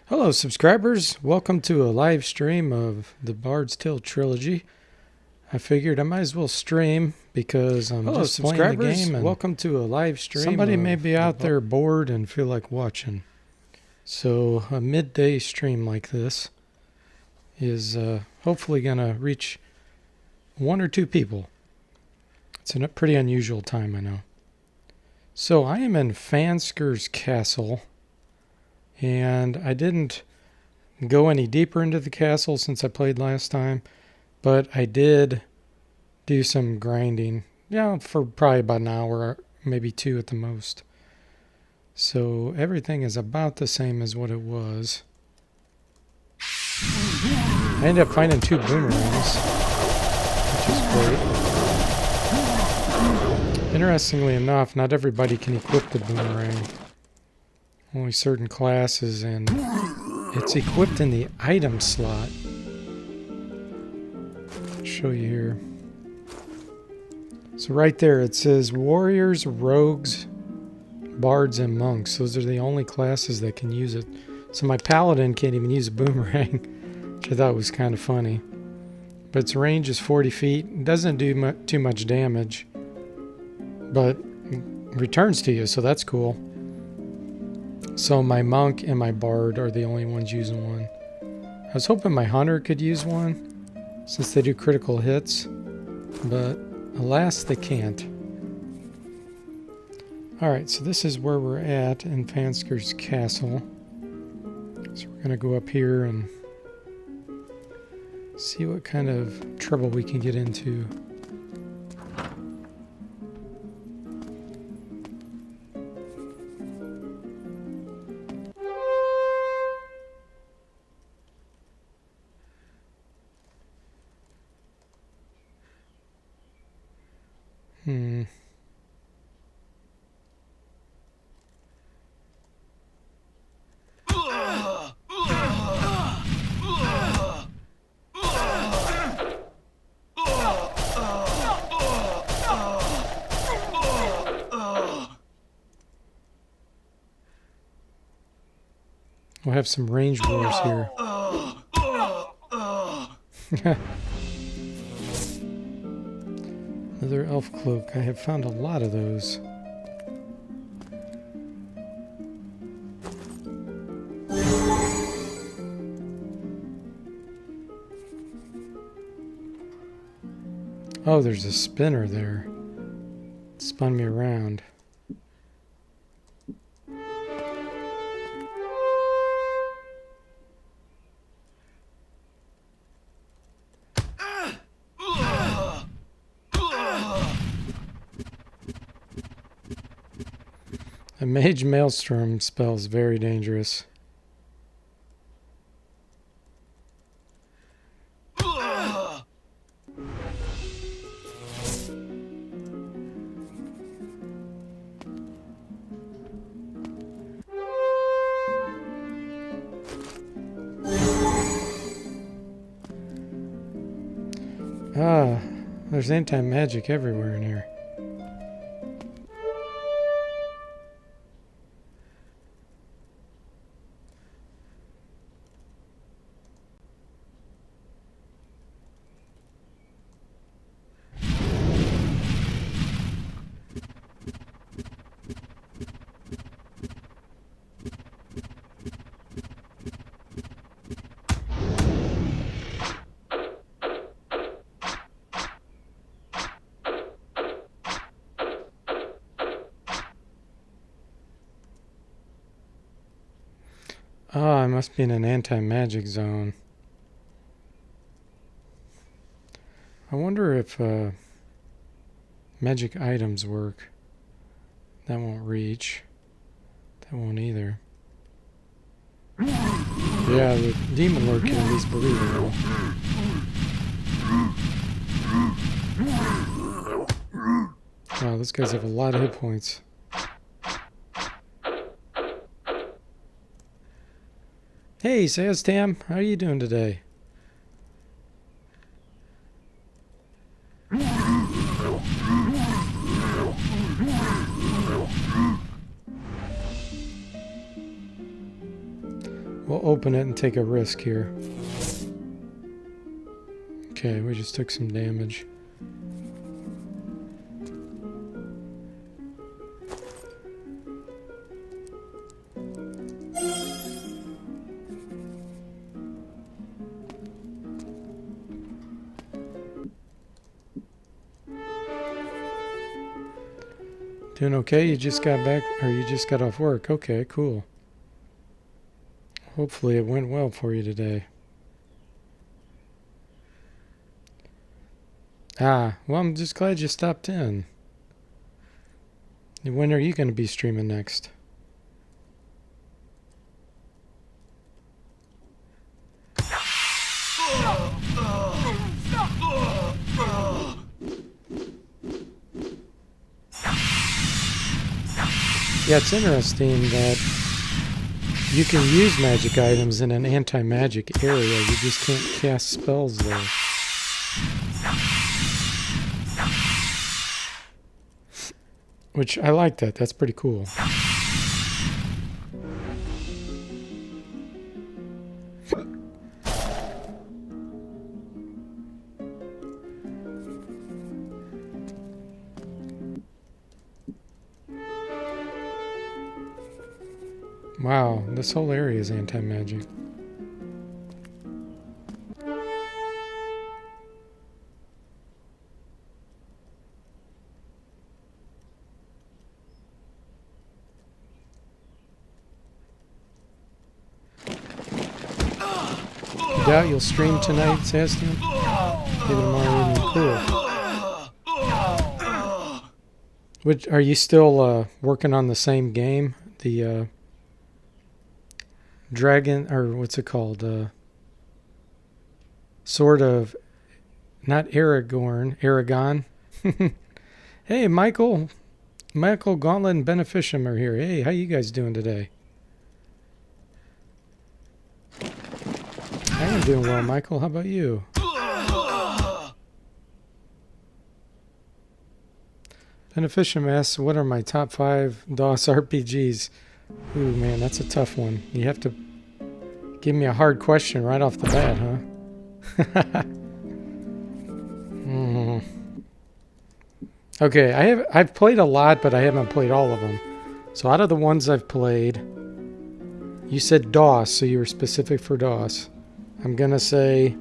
Hello, subscribers. Welcome to a live stream of the Bard's Tale Trilogy. I figured I might as well stream because I'm just playing the game. And welcome to a live stream. Somebody may be out there bored and feel like watching. So a midday stream like this is hopefully going to reach one or two people. It's a pretty unusual time, I know. So I am in Fansker's Castle. And I didn't go any deeper into the castle since I played last time, but I did do some grinding, for probably about an hour, maybe two at the most. So everything is about the same as what it was. I ended up finding 2 boomerangs, which is great. Interestingly enough, not everybody can equip the boomerang. Only certain classes, and it's equipped in the item slot. I'll show you here. So right there it says warriors, rogues, bards, and monks. Those are the only classes that can use it. So my paladin can't even use a boomerang, which I thought was kind of funny. But its range is 40 feet. It doesn't do too much damage, but it returns to you, so that's cool. So my monk and my bard are the only ones using one. I was hoping my hunter could use one, since they do critical hits, but alas, they can't. Alright, so this is where we're at in Fansker's Castle. So we're going to go up here and see what kind of trouble we can get into. We'll have some range wars here. Another elf cloak. I have found a lot of those. Oh, there's a spinner there. It spun me around. A mage maelstrom spell is very dangerous. There's anti-magic everywhere in here. I must be in an anti-magic zone. I wonder if magic items work. That won't reach. That won't either. Yeah, the demon lord can at least believe it all. Wow, those guys have a lot of hit points. Hey, Saztam, how are you doing today? We'll open it and take a risk here. Okay, we just took some damage. Doing okay? You just got back, or you just got off work? Okay, cool. Hopefully it went well for you today. Well, I'm just glad you stopped in. When are you going to be streaming next? Yeah, it's interesting that you can use magic items in an anti-magic area. You just can't cast spells there. Which, I like that. That's pretty cool. Wow, this whole area is anti-magic. You doubt you'll stream tonight, Sebastian? Maybe tomorrow evening. Cool. Which, are you still working on the same game? The Dragon, or what's it called? Sort of, not Aragon. Hey, Michael Gauntlet and Beneficium are here. Hey, how you guys doing today? I am doing well, Michael. How about you? Beneficium asks, what are my top 5 DOS RPGs? Ooh, man, that's a tough one. You have to give me a hard question right off the bat, huh? Okay, I've played a lot, but I haven't played all of them. So out of the ones I've played, you said DOS, so you were specific for DOS. I'm gonna say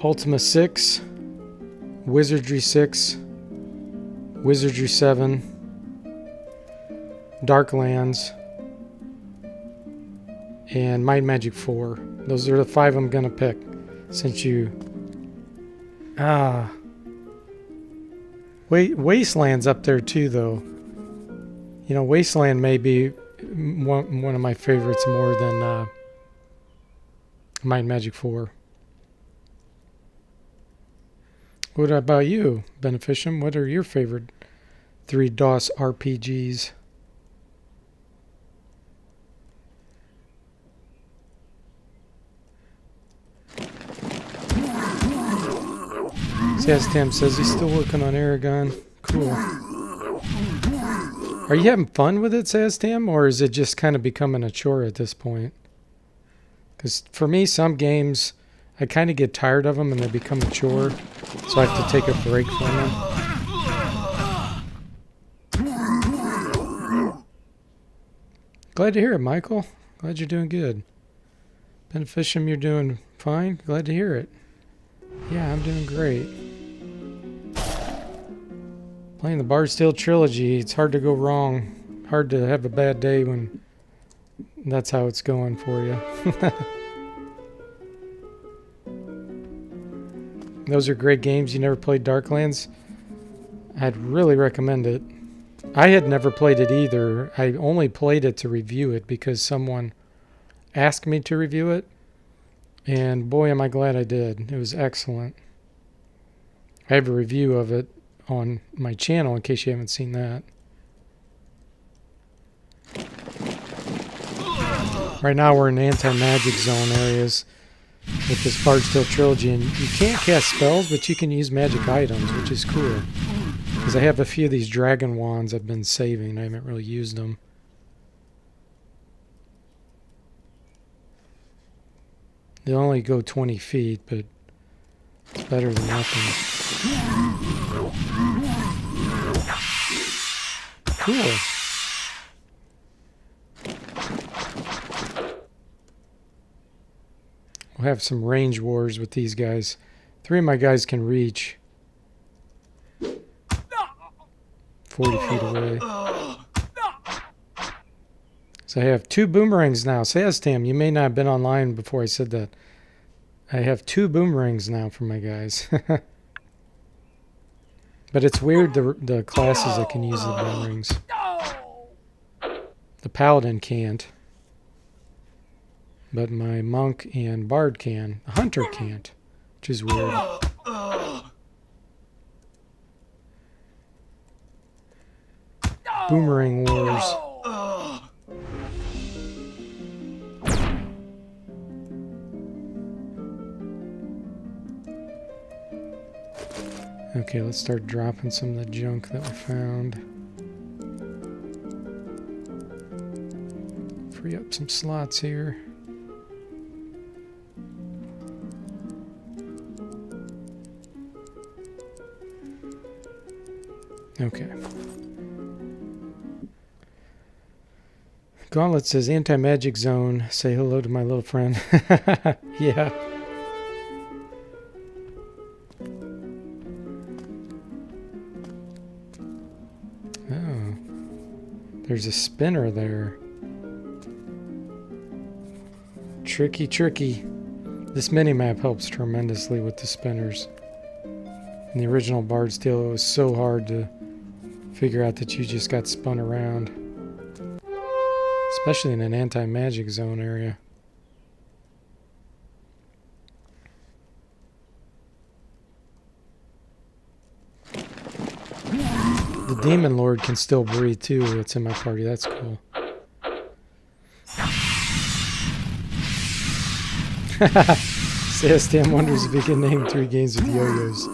Ultima 6, Wizardry 6, Wizardry 7, Darklands, and Might and Magic 4. Those are the 5 I'm gonna pick, since you... Wasteland's up there too, though. You know, Wasteland may be one of my favorites more than Might and Magic 4. What about you, Beneficium? What are your favorite 3 DOS RPGs? Saztam says he's still working on Aragon. Cool. Are you having fun with it, Saztam, or is it just kind of becoming a chore at this point? Because for me, some games, I kind of get tired of them and they become a chore, so I have to take a break from them. Glad to hear it, Michael. Glad you're doing good. Beneficium, you're doing fine. Glad to hear it. Yeah, I'm doing great. Playing the Bard's Tale Trilogy, it's hard to go wrong. Hard to have a bad day when that's how it's going for you. Those are great games. You never played Darklands? I'd really recommend it. I had never played it either. I only played it to review it because someone asked me to review it. And boy, am I glad I did. It was excellent. I have a review of it on my channel in case you haven't seen that. Right now we're in anti-magic zone areas with this Bard's Tale Trilogy, and you can't cast spells, but you can use magic items, which is cool. Because I have a few of these dragon wands I've been saving. I haven't really used them. They only go 20 feet, but it's better than nothing. Cool. We'll have some range wars with these guys. 3 of my guys can reach 40 feet away. So I have 2 boomerangs now. Say yes, Tam. You may not have been online before I said that. I have 2 boomerangs now for my guys. But it's weird the classes that can use the boomerangs. The paladin can't. But my monk and bard can. The hunter can't, which is weird. Boomerang wars. Okay, let's start dropping some of the junk that we found. Free up some slots here. Okay. Gauntlet says anti-magic zone. Say hello to my little friend. Yeah. Oh. There's a spinner there. Tricky, tricky. This mini-map helps tremendously with the spinners. In the original Bard's Tale, it was so hard to figure out that you just got spun around. Especially in an anti-magic zone area. The Demon Lord can still breathe too. It's in my party. That's cool. Stan wonders if he can name 3 games with yo-yos.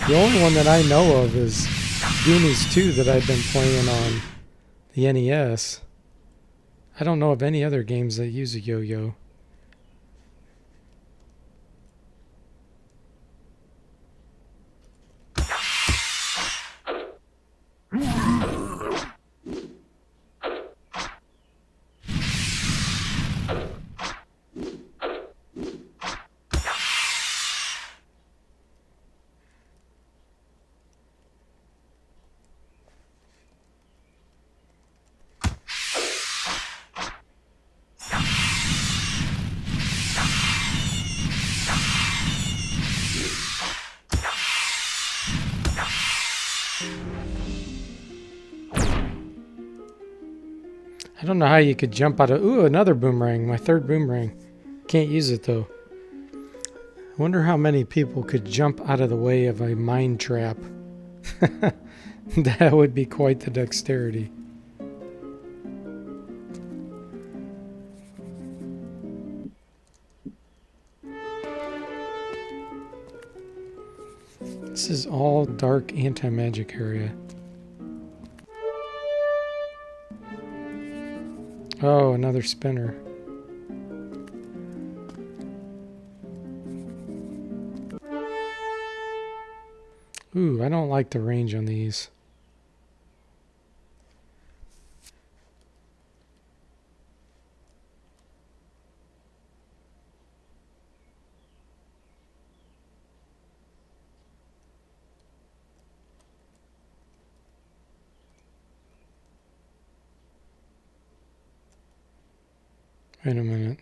The only one that I know of is Goonies 2 that I've been playing on the NES. I don't know of any other games that use a yo-yo. I don't know how you could jump out of... Ooh, another boomerang. My 3rd boomerang. Can't use it, though. I wonder how many people could jump out of the way of a mine trap. That would be quite the dexterity. This is all dark anti-magic area. Oh, another spinner. Ooh, I don't like the range on these. Wait a minute.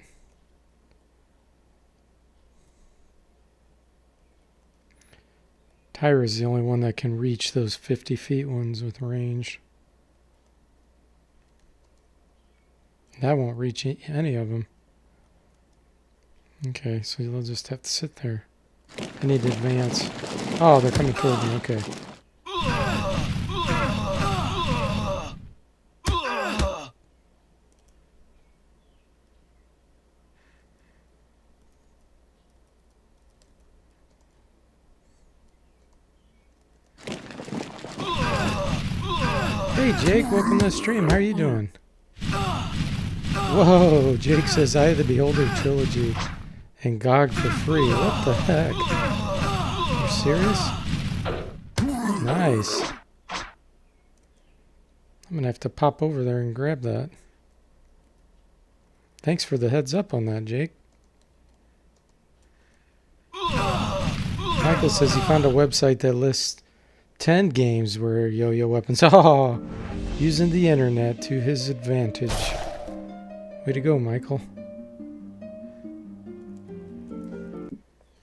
Tyra's the only one that can reach those 50 feet ones with range. That won't reach any of them. Okay, so you'll just have to sit there. I need to advance. Oh, they're coming toward me. Okay. Hey Jake, welcome to the stream. How are you doing? Whoa, Jake says, I the Beholder Trilogy. and GOG for free. What the heck? Are you serious? Nice. I'm going to have to pop over there and grab that. Thanks for the heads up on that, Jake. Michael says he found a website that lists 10 games where yo-yo weapons. Oh, using the internet to his advantage. Way to go, Michael.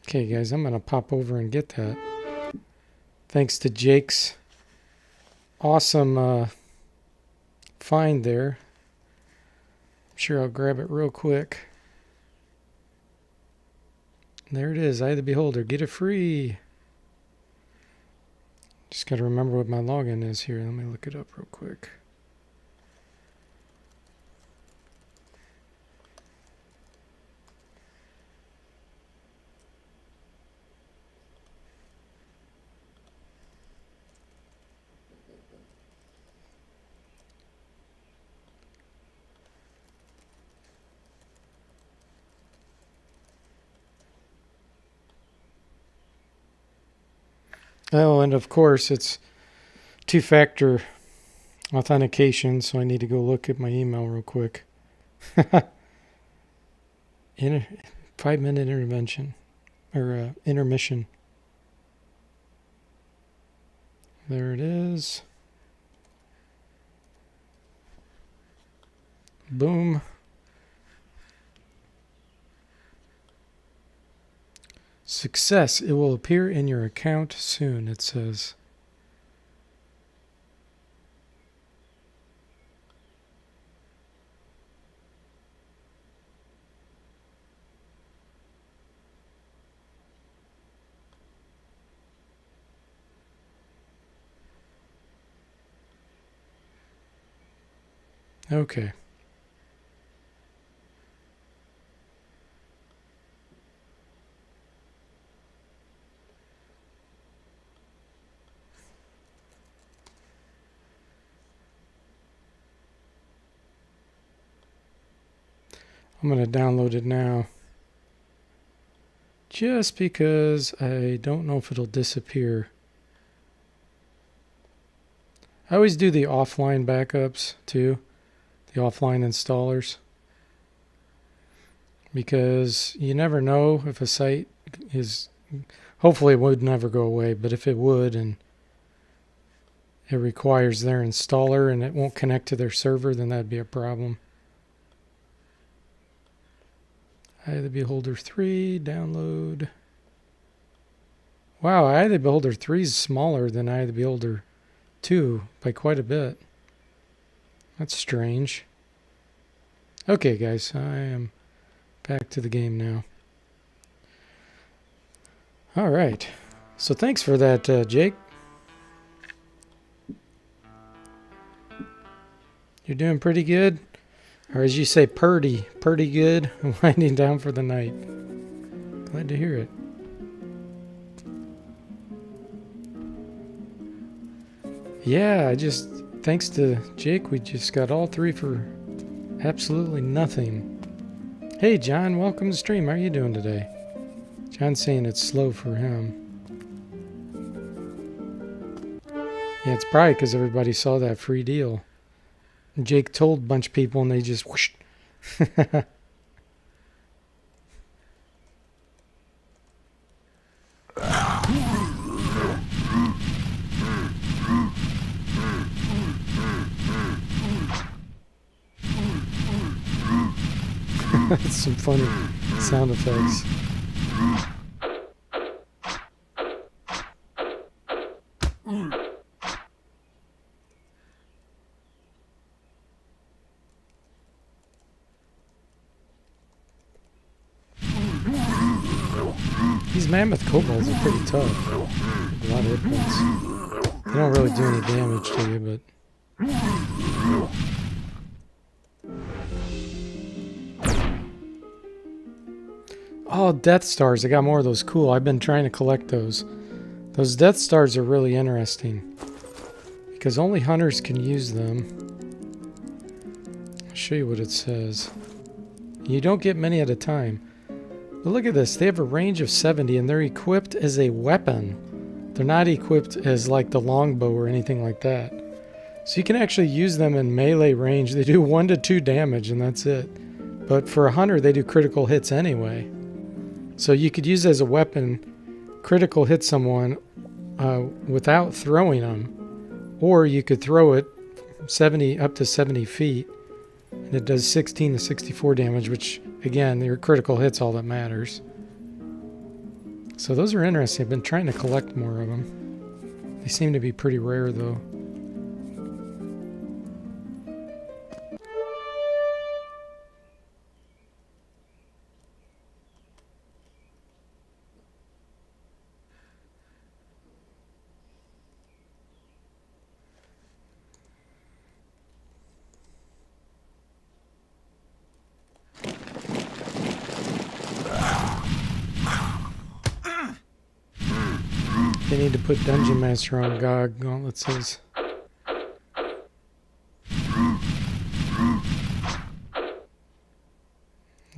Okay, guys, I'm going to pop over and get that. Thanks to Jake's awesome find there. I'm sure I'll grab it real quick. There it is, Eye of the Beholder. Get it free. Just got to remember what my login is here. Let me look it up real quick. Oh, and of course, it's two-factor authentication, so I need to go look at my email real quick. 5-minute intervention, or intermission. There it is. Boom. Success. It will appear in your account soon, it says. Okay. I'm going to download it now. Just because I don't know if it'll disappear. I always do the offline backups too. The offline installers. Because you never know if a site is... Hopefully it would never go away, but if it would and it requires their installer and it won't connect to their server, then that'd be a problem. Eye of the Beholder 3, download. Wow, Eye of the Beholder 3 is smaller than Eye of the Beholder 2 by quite a bit. That's strange. Okay, guys, I am back to the game now. All right. So thanks for that, Jake. You're doing pretty good. Or as you say, pretty good. Winding down for the night. Glad to hear it. Yeah, thanks to Jake, we just got all 3 for absolutely nothing. Hey, John, welcome to the stream. How are you doing today? John's saying it's slow for him. Yeah, it's probably because everybody saw that free deal. Jake told a bunch of people and they just whoosh. That's some funny sound effects. These mammoth kobolds are pretty tough. A lot of hit points. They don't really do any damage to you, but... Oh, Death Stars. I got more of those. Cool. I've been trying to collect those. Those Death Stars are really interesting. Because only hunters can use them. I'll show you what it says. You don't get many at a time. But look at this. They have a range of 70 and they're equipped as a weapon. They're not equipped as like the longbow or anything like that. So you can actually use them in melee range. They do 1 to 2 damage and that's it. But for a hunter, they do critical hits anyway. So you could use it as a weapon, critical hit someone without throwing them. Or you could throw it up to 70 feet. And it does 16 to 64 damage, which, again, your critical hit's all that matters. So those are interesting. I've been trying to collect more of them. They seem to be pretty rare, though. They need to put Dungeon Master on GOG gauntlets.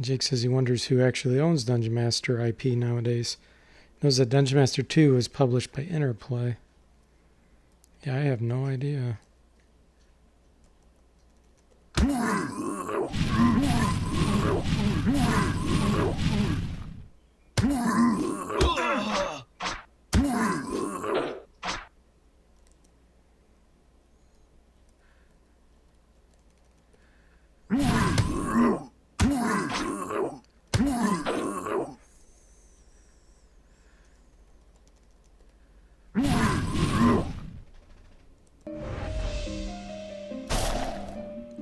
Jake says he wonders who actually owns Dungeon Master IP nowadays. He knows that Dungeon Master 2 was published by Interplay. Yeah, I have no idea.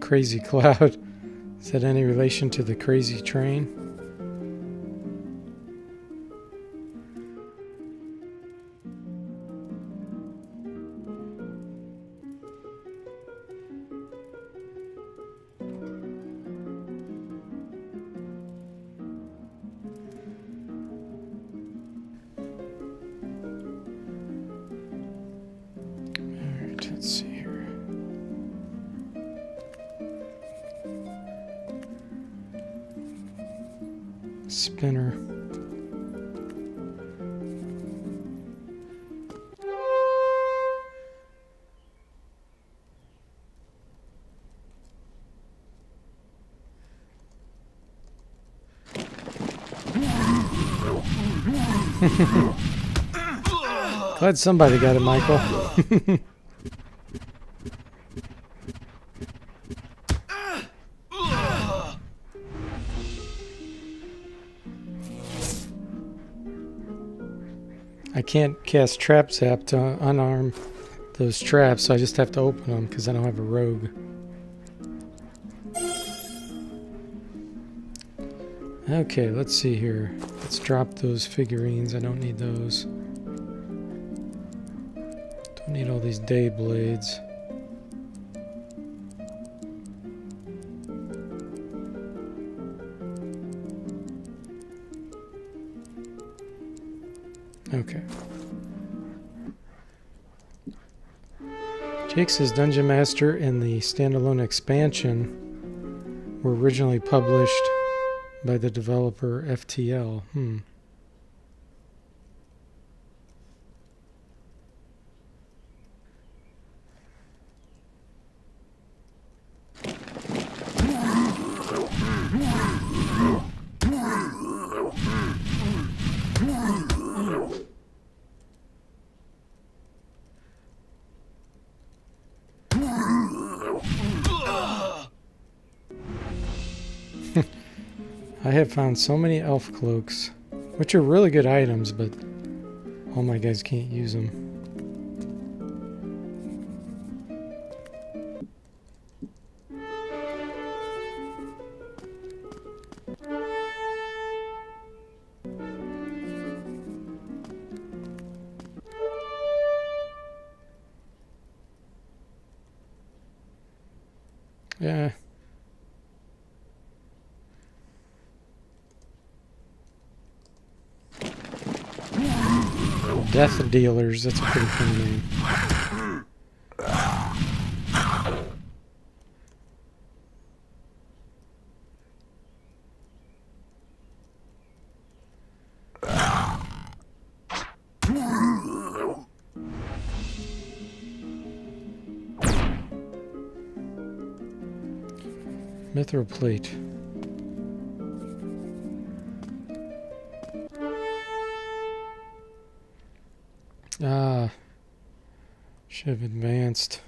Crazy Cloud. Is that any relation to the Crazy Train? Alright, let's see here. Spinner. Glad somebody got it, Michael. I can't cast Trap Zap to unarm those traps, so I just have to open them because I don't have a rogue. Okay, let's see here. Let's drop those figurines. I don't need those. Don't need all these day blades. Okay. Jake says Dungeon Master and the standalone expansion were originally published by the developer FTL. I have found so many elf cloaks, which are really good items, but all my guys can't use them. Yeah. Death Dealers, that's a pretty fun name. Mithril plate. Ah, should have advanced.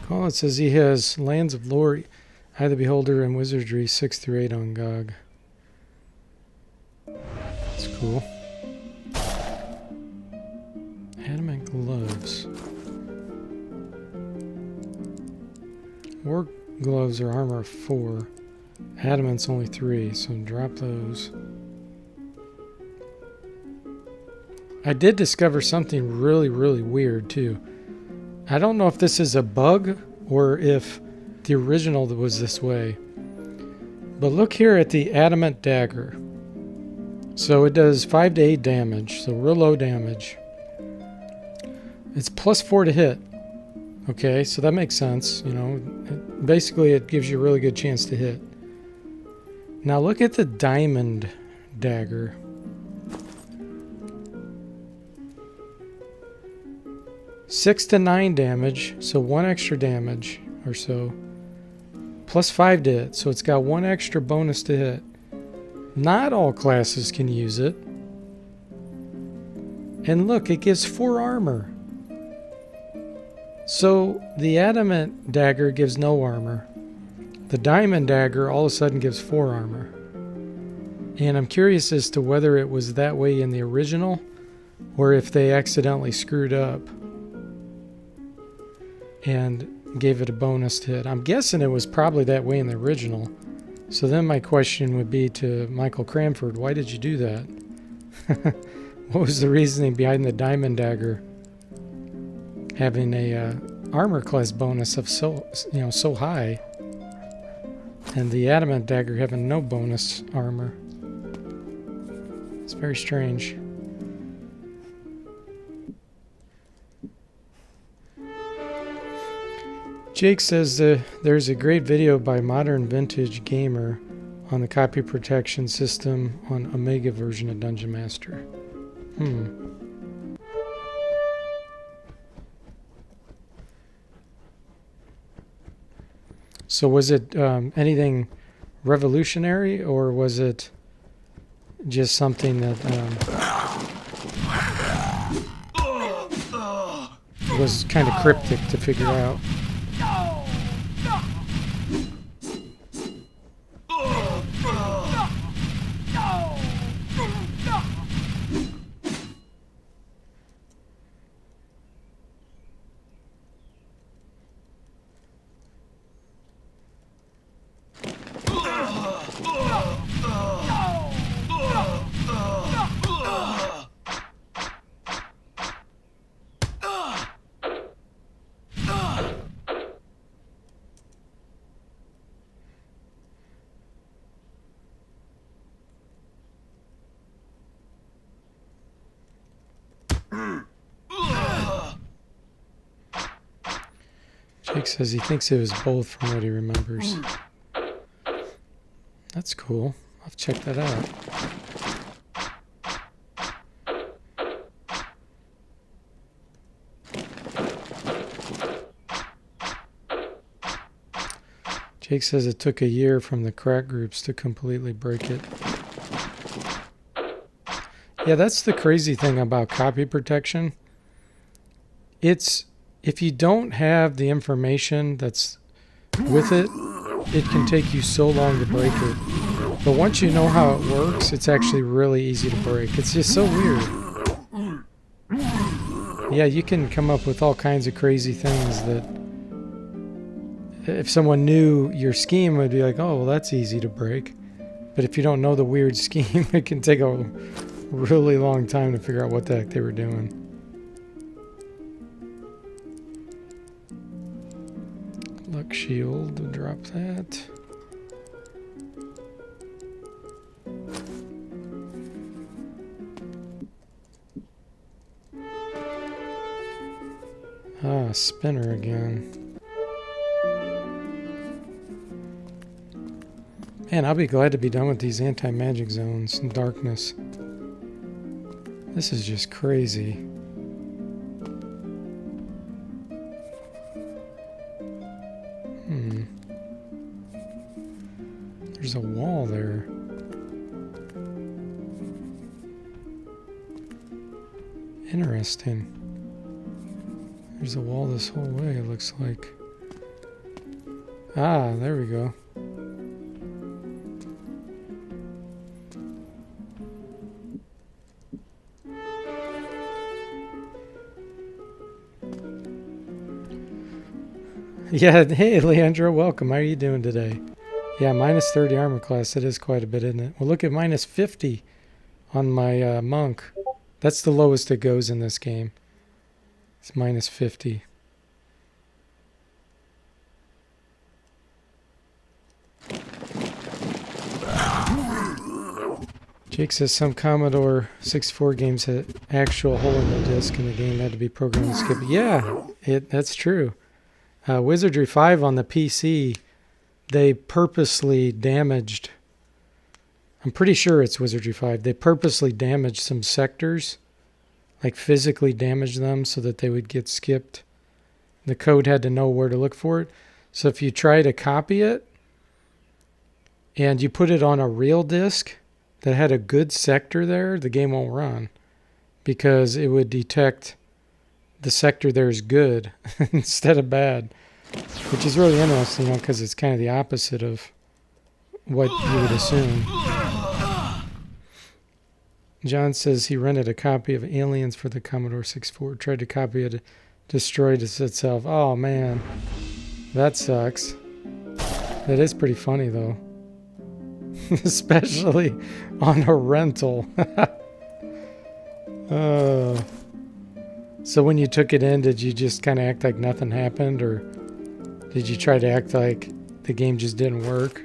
Oh, it says he has Lands of Lore, Eye of the Beholder, and Wizardry 6 through 8 on GOG. That's cool. Adamant gloves. War gloves are armor of 4. Adamant's only 3, so drop those. I did discover something really, really weird too. I don't know if this is a bug or if the original was this way. But look here at the adamant dagger. So it does 5 to 8 damage, so real low damage. It's plus 4 to hit. Okay, so that makes sense. You know, basically it gives you a really good chance to hit. Now look at the diamond dagger. Six to 9 damage, so 1 extra damage or so. Plus 5 to hit, so it's got 1 extra bonus to hit. Not all classes can use it. And look, it gives 4 armor. So the adamant dagger gives no armor. The diamond dagger all of a sudden gives 4 armor. And I'm curious as to whether it was that way in the original or if they accidentally screwed up and gave it a bonus to hit. I'm guessing it was probably that way in the original. So then my question would be to Michael Cranford, why did you do that? What was the reasoning behind the diamond dagger having a armor class bonus of so high, and the adamant dagger having no bonus armor? It's very strange. Jake says there's a great video by Modern Vintage Gamer on the copy protection system on Omega version of Dungeon Master. So was it anything revolutionary, or was it just something that was kind of cryptic to figure out? Jake says he thinks it was both from what he remembers. That's cool. I'll have to check that out. Jake says it took a year from the crack groups to completely break it. Yeah, that's the crazy thing about copy protection. It's, if you don't have the information that's with it, it can take you so long to break it. But once you know how it works, it's actually really easy to break. It's just so weird. Yeah, you can come up with all kinds of crazy things that if someone knew your scheme would be like, oh, well, that's easy to break. But if you don't know the weird scheme, it can take a really long time to figure out what the heck they were doing. Luck shield, drop that. Ah, spinner again. Man, I'll be glad to be done with these anti-magic zones and darkness. This is just crazy. There's a wall there. Interesting. There's a wall this whole way, it looks like. Ah, there we go. Yeah, hey Leandro, welcome. How are you doing today? Yeah, minus 30 armor class. That is quite a bit, isn't it? Well, look at minus 50 on my monk. That's the lowest it goes in this game. It's minus 50. Jake says some Commodore 64 games had actual hole in the disc and the game had to be programmed to skip it. Yeah, that's true. Wizardry 5 on the PC, they purposely damaged, I'm pretty sure it's Wizardry 5, they purposely damaged some sectors, like physically damaged them so that they would get skipped. The code had to know where to look for it. So if you try to copy it and you put it on a real disk that had a good sector there, the game won't run because it would detect the sector there is good instead of bad, which is really interesting, because it's kind of the opposite of what you would assume. John says he rented a copy of Aliens for the Commodore 64, tried to copy it, destroyed it itself. Oh man, that sucks. That is pretty funny though, especially on a rental. So when you took it in, did you just kind of act like nothing happened, or did you try to act like the game just didn't work?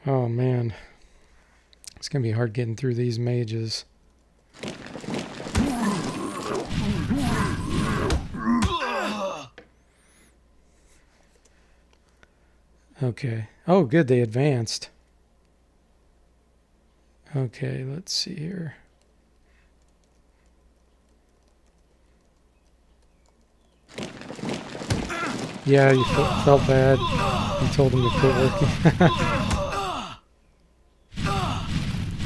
Oh man, it's gonna be hard getting through these mages. Okay. Oh, good. They advanced. Okay, let's see here. Yeah, you felt bad. You told him to quit working.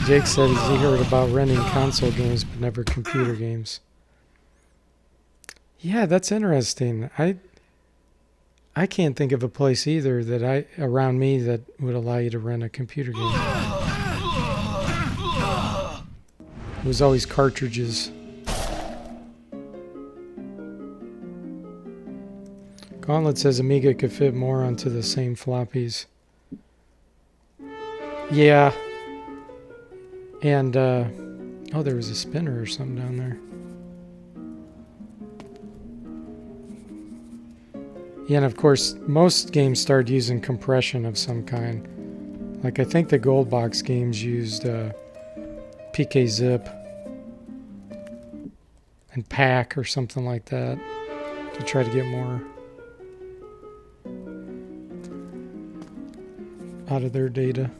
Jake said he heard about renting console games but never computer games. Yeah, that's interesting. I can't think of a place either that around me that would allow you to rent a computer game. It was always cartridges. Gauntlet says Amiga could fit more onto the same floppies. Yeah. And, oh, there was a spinner or something down there. Yeah, and of course, most games started using compression of some kind. Like, I think the Gold Box games used PK-Zip and PAC or something like that to try to get more out of their data.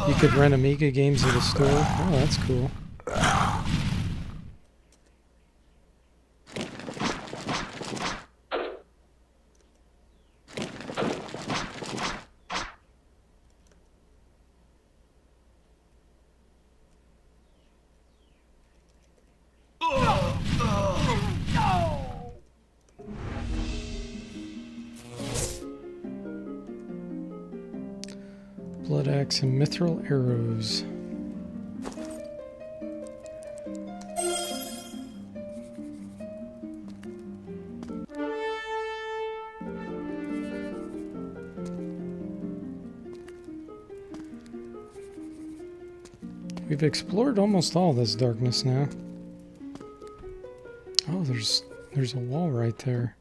You could rent Amiga games at a store. Oh, that's cool. Blood axe and mithril arrows. We've explored almost all this darkness now. Oh, there's a wall right there.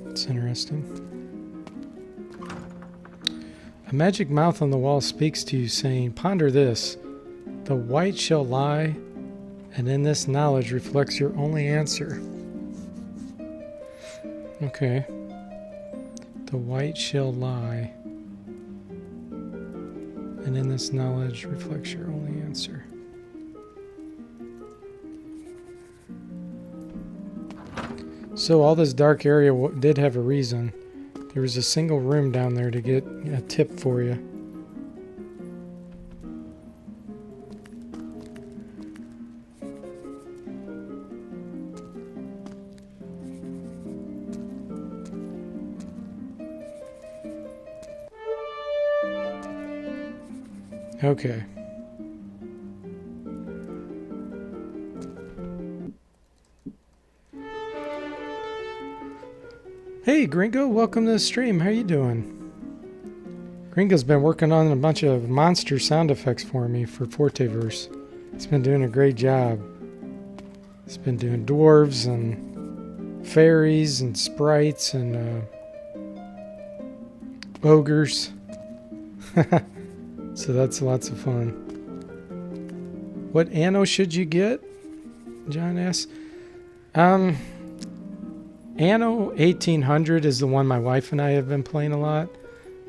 That's interesting. A magic mouth on the wall speaks to you, saying, "Ponder this. The white shall lie, and in this knowledge reflects your only answer." Okay. The white shall lie, and in this knowledge reflects your only answer. So all this dark area did have a reason. There was a single room down there to get a tip for you. Okay. Hey, Gringo, welcome to the stream. How you doing? Gringo's been working on a bunch of monster sound effects for me for Forteverse. He's been doing a great job. He's been doing dwarves and fairies and sprites and ogres. So that's lots of fun. What anno should you get? John asks. Anno 1800 is the one my wife and I have been playing a lot.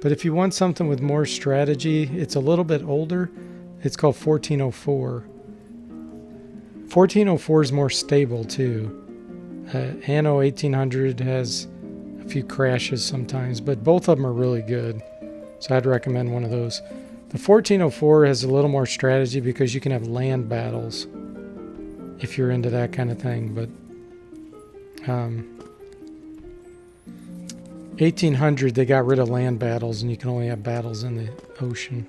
But if you want something with more strategy, it's a little bit older. It's called 1404. 1404 is more stable too. Anno 1800 has a few crashes sometimes, but both of them are really good. So I'd recommend one of those. The 1404 has a little more strategy because you can have land battles if you're into that kind of thing. But 1800, they got rid of land battles and you can only have battles in the ocean.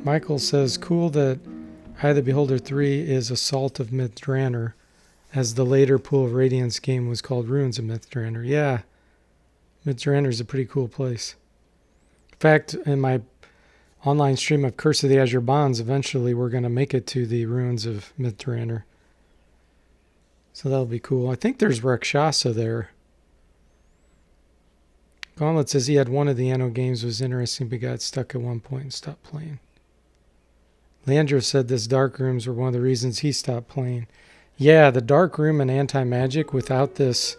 Michael says, cool that Eye of the Beholder 3 is Assault of Mithranor, as the later Pool of Radiance game was called Ruins of Mithranor. Yeah, Mithranor is a pretty cool place. In fact, in my online stream of Curse of the Azure Bonds, eventually we're going to make it to the Ruins of Mithranor. So that'll be cool. I think there's Rakshasa there. Gauntlet says he had one of the Anno games, was interesting, but got stuck at one point and stopped playing. Leandro said this dark rooms were one of the reasons he stopped playing. Yeah, the dark room and anti-magic without this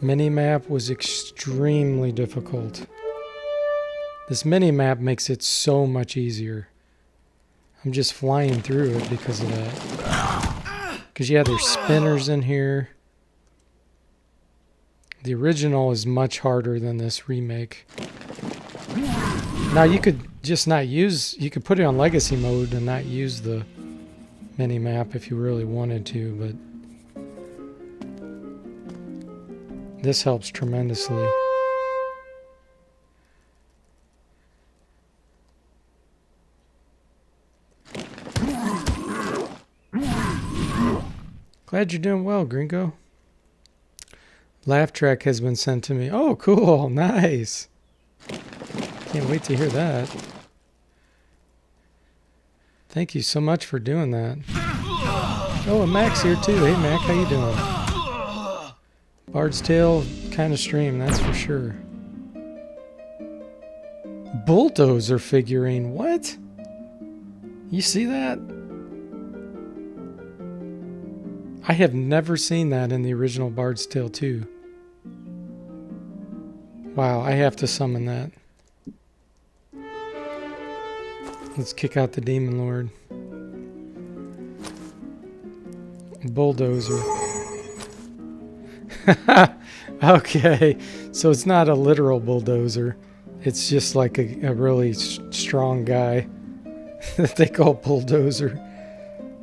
mini-map was extremely difficult. This mini-map makes it so much easier. I'm just flying through it because of that. Because yeah, there's spinners in here. The original is much harder than this remake. Now you could just not use, you could put it on legacy mode and not use the mini-map if you really wanted to, but this helps tremendously. Glad you're doing well, Gringo. Laugh track has been sent to me. Oh, cool. Nice. Can't wait to hear that. Thank you so much for doing that. Oh, and Mac's here too. Hey, Mac, how you doing? Bard's Tale kind of stream, that's for sure. Bulldozer figurine. What? You see that? I have never seen that in the original Bard's Tale 2. Wow, I have to summon that. Let's kick out the Demon Lord. Bulldozer. Okay, so it's not a literal bulldozer. It's just like a really strong guy that they call bulldozer.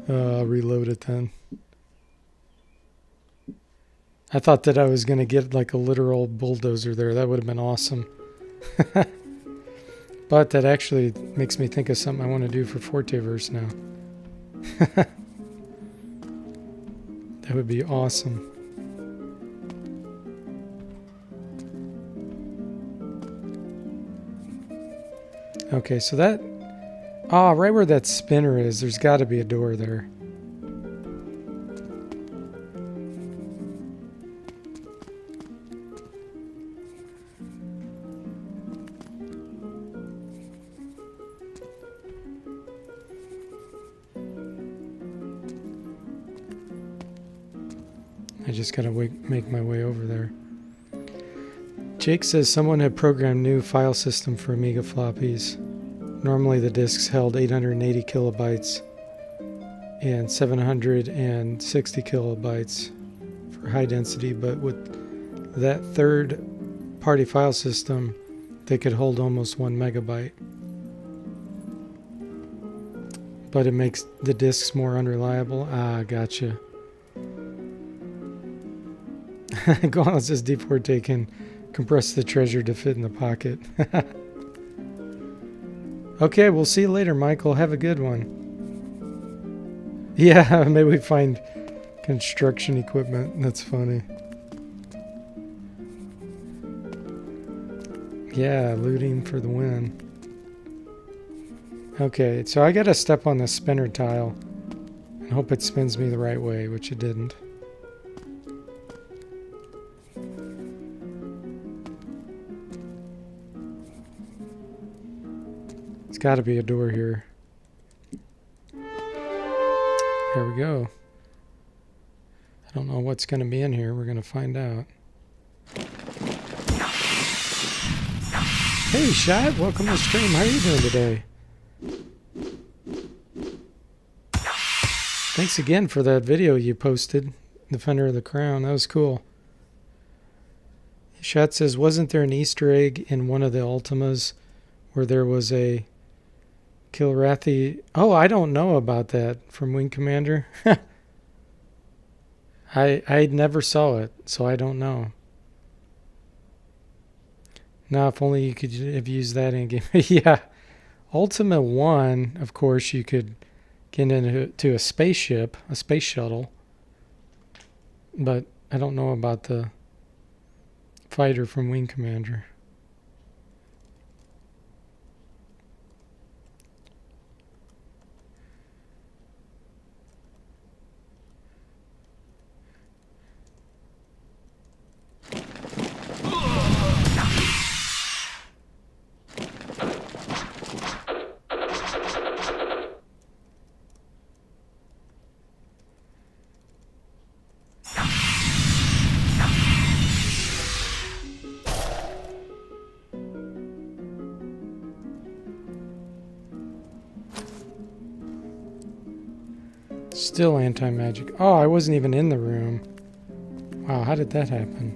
I'll reload it then. I thought that I was going to get like a literal bulldozer there. That would have been awesome. But that actually makes me think of something I want to do for Forteverse now. That would be awesome. Okay, so that... Ah, right where that spinner is, there's got to be a door there. I just gotta make my way over there. Jake says someone had programmed new file system for Amiga floppies. Normally the disks held 880 kilobytes and 760 kilobytes for high density, but with that third-party file system, they could hold almost 1 megabyte. But it makes the disks more unreliable. Ah, gotcha. Gauntlet says D4T can compress the treasure to fit in the pocket. Okay, we'll see you later, Michael. Have a good one. Yeah, maybe we find construction equipment. That's funny. Yeah, looting for the win. Okay, so I gotta step on the spinner tile and hope it spins me the right way, which it didn't. There's got to be a door here. There we go. I don't know what's going to be in here. We're going to find out. Hey, Shad. Welcome to the stream. How are you doing today? Thanks again for that video you posted. Defender of the Crown. That was cool. Shad says, wasn't there an Easter egg in one of the Ultimas where there was a Kilrathi? Oh, I don't know about that from Wing Commander. I never saw it, so I don't know. Now, if only you could have used that in game. Yeah. Ultima 1, of course, you could get into a spaceship, a space shuttle. But I don't know about the fighter from Wing Commander. Still anti-magic. Oh, I wasn't even in the room. Wow, how did that happen?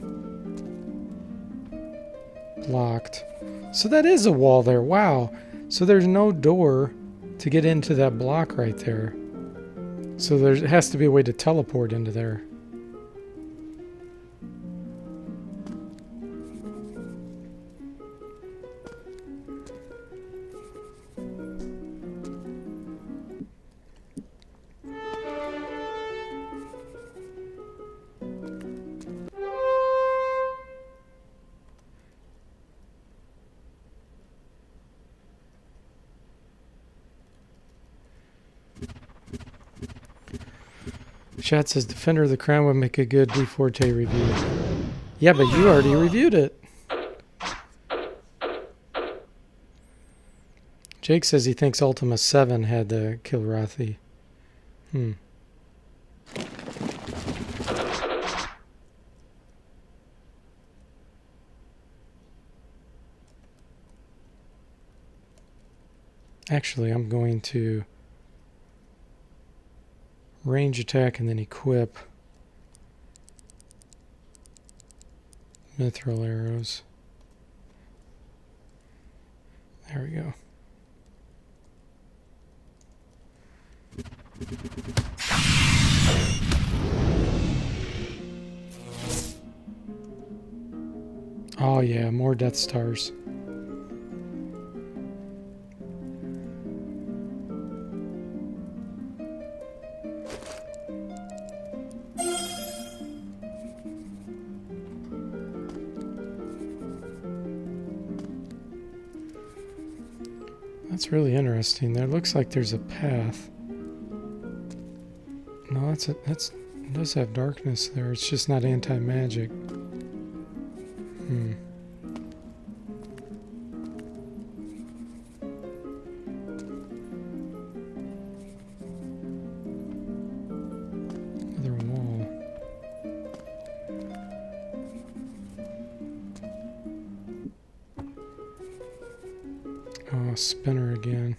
Blocked. So that is a wall there. Wow. So there's no door to get into that block right there. So there has to be a way to teleport into there. Chat says Defender of the Crown would make a good D4T review. Yeah, but you already reviewed it. Jake says he thinks Ultima 7 had the Kilrathi. Actually, I'm going to range attack and then equip mithril arrows. There we go. Oh yeah, more Death Stars. That's really interesting. There looks like there's a path. No, it does have darkness there. It's just not anti-magic. Another wall. Oh, spinner again.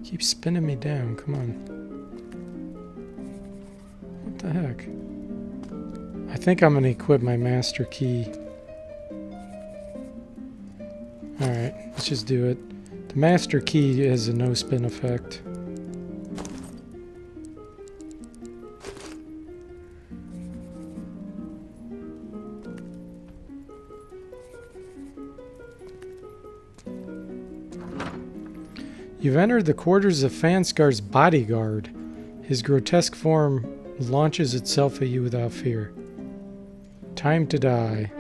Keep spinning me down, come on. What the heck? I think I'm going to equip my master key. Alright, let's just do it. The master key is a no-spin effect. You've entered the quarters of Fanskar's bodyguard. His grotesque form launches itself at you without fear. Time to die.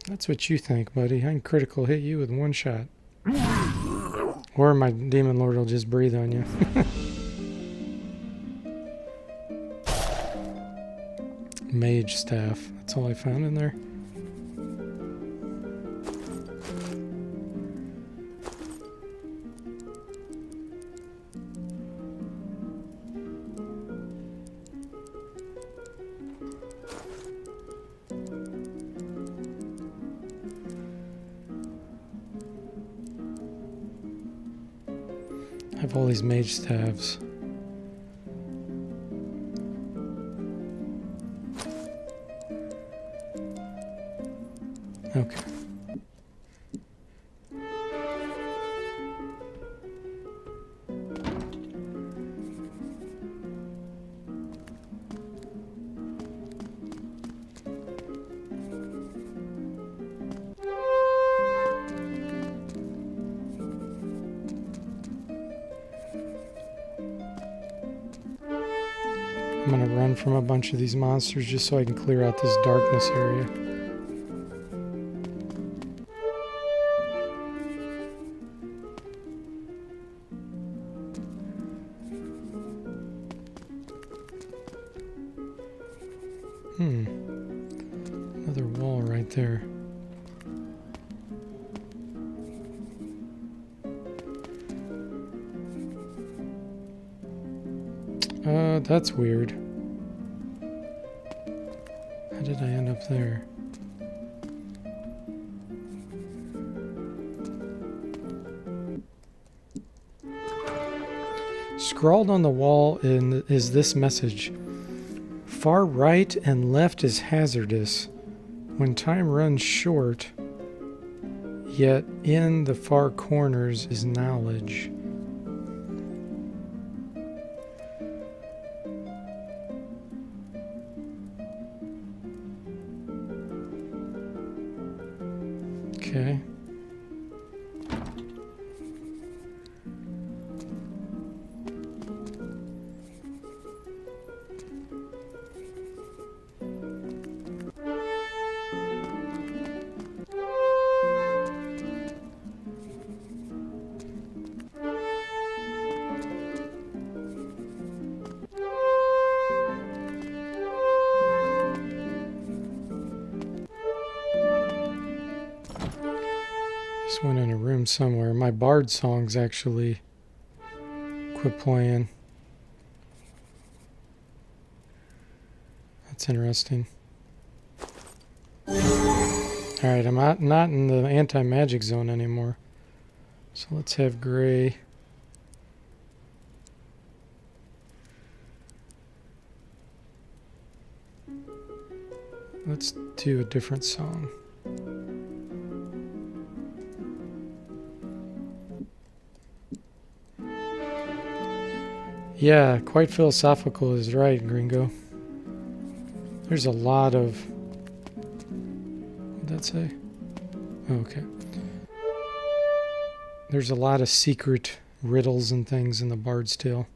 That's what you think, buddy. I can critical hit you with one shot. Or my demon lord will just breathe on you. Mage staff. That's all I found in there. I have all these mage staves. Okay. I'm gonna run from a bunch of these monsters just so I can clear out this darkness area. Another wall right there. That's weird. How did I end up there? Scrawled on the wall is this message. Far right and left is hazardous. When time runs short, yet in the far corners is knowledge. Okay. Just went in a room somewhere. My bard songs actually quit playing. That's interesting. Alright, I'm not in the anti-magic zone anymore. So let's have gray. Let's do a different song. Yeah, quite philosophical is right, Gringo. There's a lot of... What did that say? Oh, okay. There's a lot of secret riddles and things in the Bard's Tale.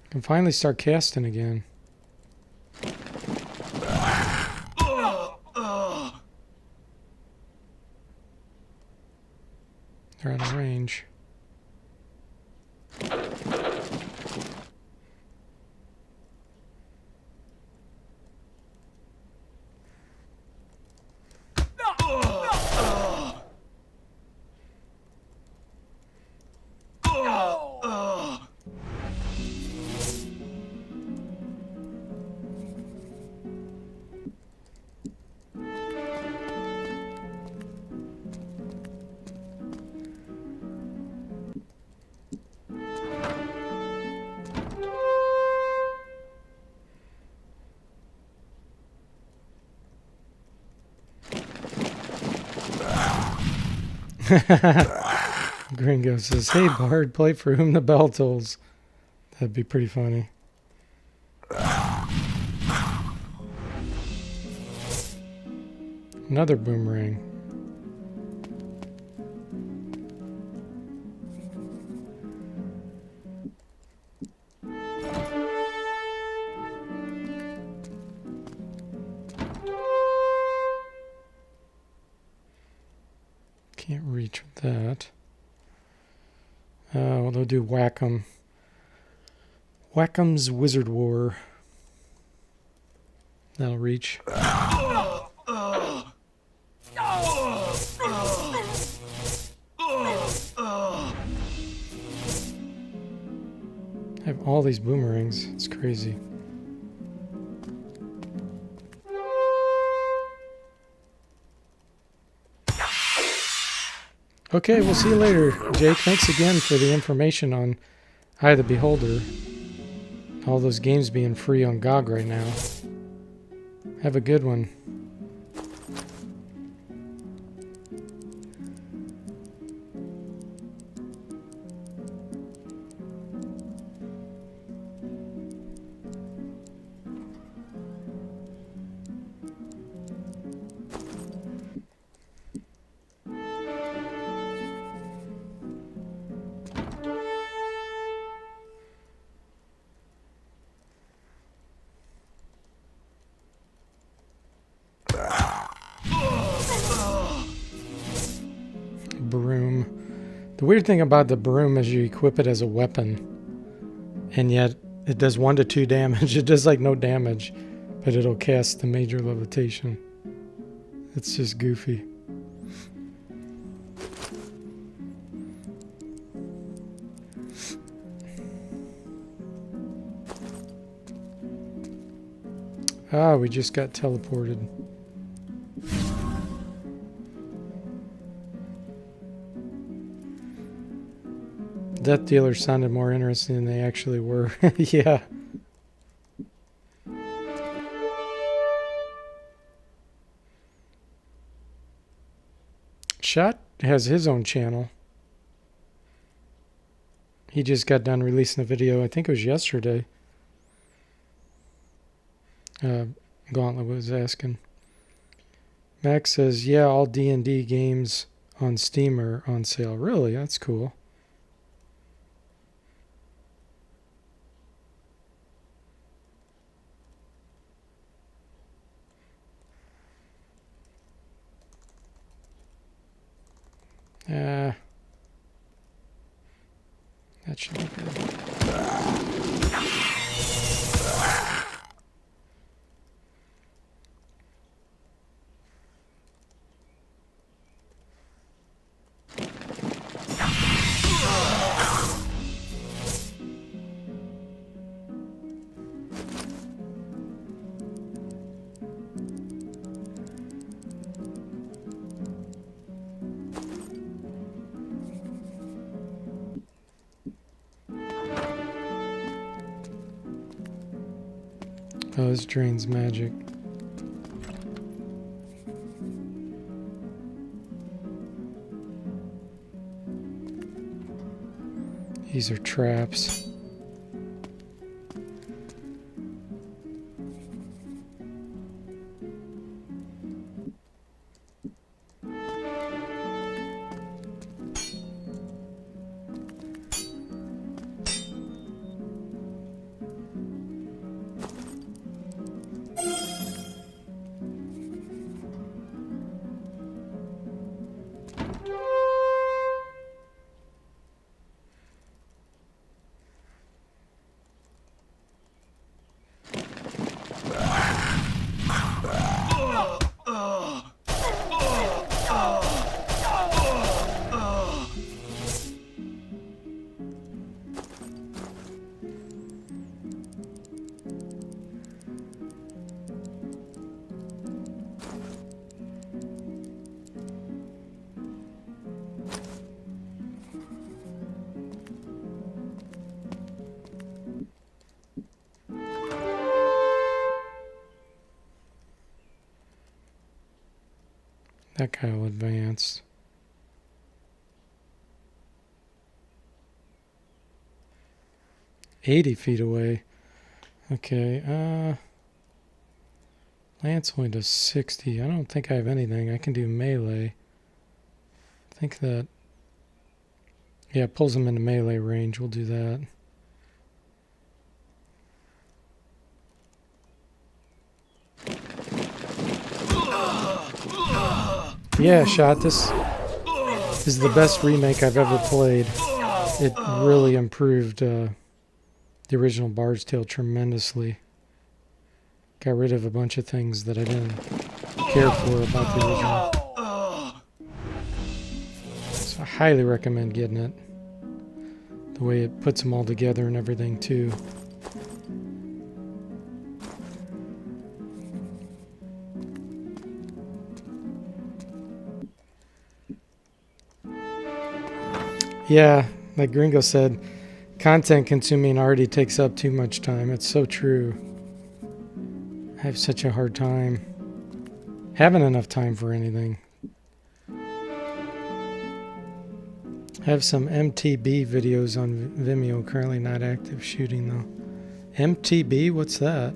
I can finally start casting again. They're out of range. Gringo says, "Hey Bard, play For Whom the Bell Tolls." That'd be pretty funny. Another boomerang. Can't reach with that. Well, they'll do Whack-'em. Whack-'em's Wizard War. That'll reach. I have all these boomerangs. It's crazy. Okay, we'll see you later, Jake. Thanks again for the information on Eye of the Beholder. All those games being free on GOG right now. Have a good one. Broom. The weird thing about the broom is you equip it as a weapon, and yet it does 1 to 2 damage. It does like no damage, but it'll cast the major levitation. It's just goofy. Ah, we just got teleported. Death Dealers sounded more interesting than they actually were. Yeah. Shot has his own channel. He just got done releasing a video, I think it was yesterday. Gauntlet was asking. Max says, yeah, all D&D games on Steam are on sale. Really? That's cool. That should be good. Oh, this drains magic. These are traps. That guy will advance. $80 away. Okay, Lance only does 60. I don't think I have anything. I can do melee. I think that... Yeah, it pulls him into melee range. We'll do that. Yeah, Shot, this is the best remake I've ever played. It really improved the original Bard's Tale tremendously. Got rid of a bunch of things that I didn't care for about the original. So I highly recommend getting it. The way it puts them all together and everything too. Yeah, like Gringo said, content consuming already takes up too much time. It's so true. I have such a hard time having enough time for anything. I have some MTB videos on Vimeo, currently not active shooting though. MTB? What's that?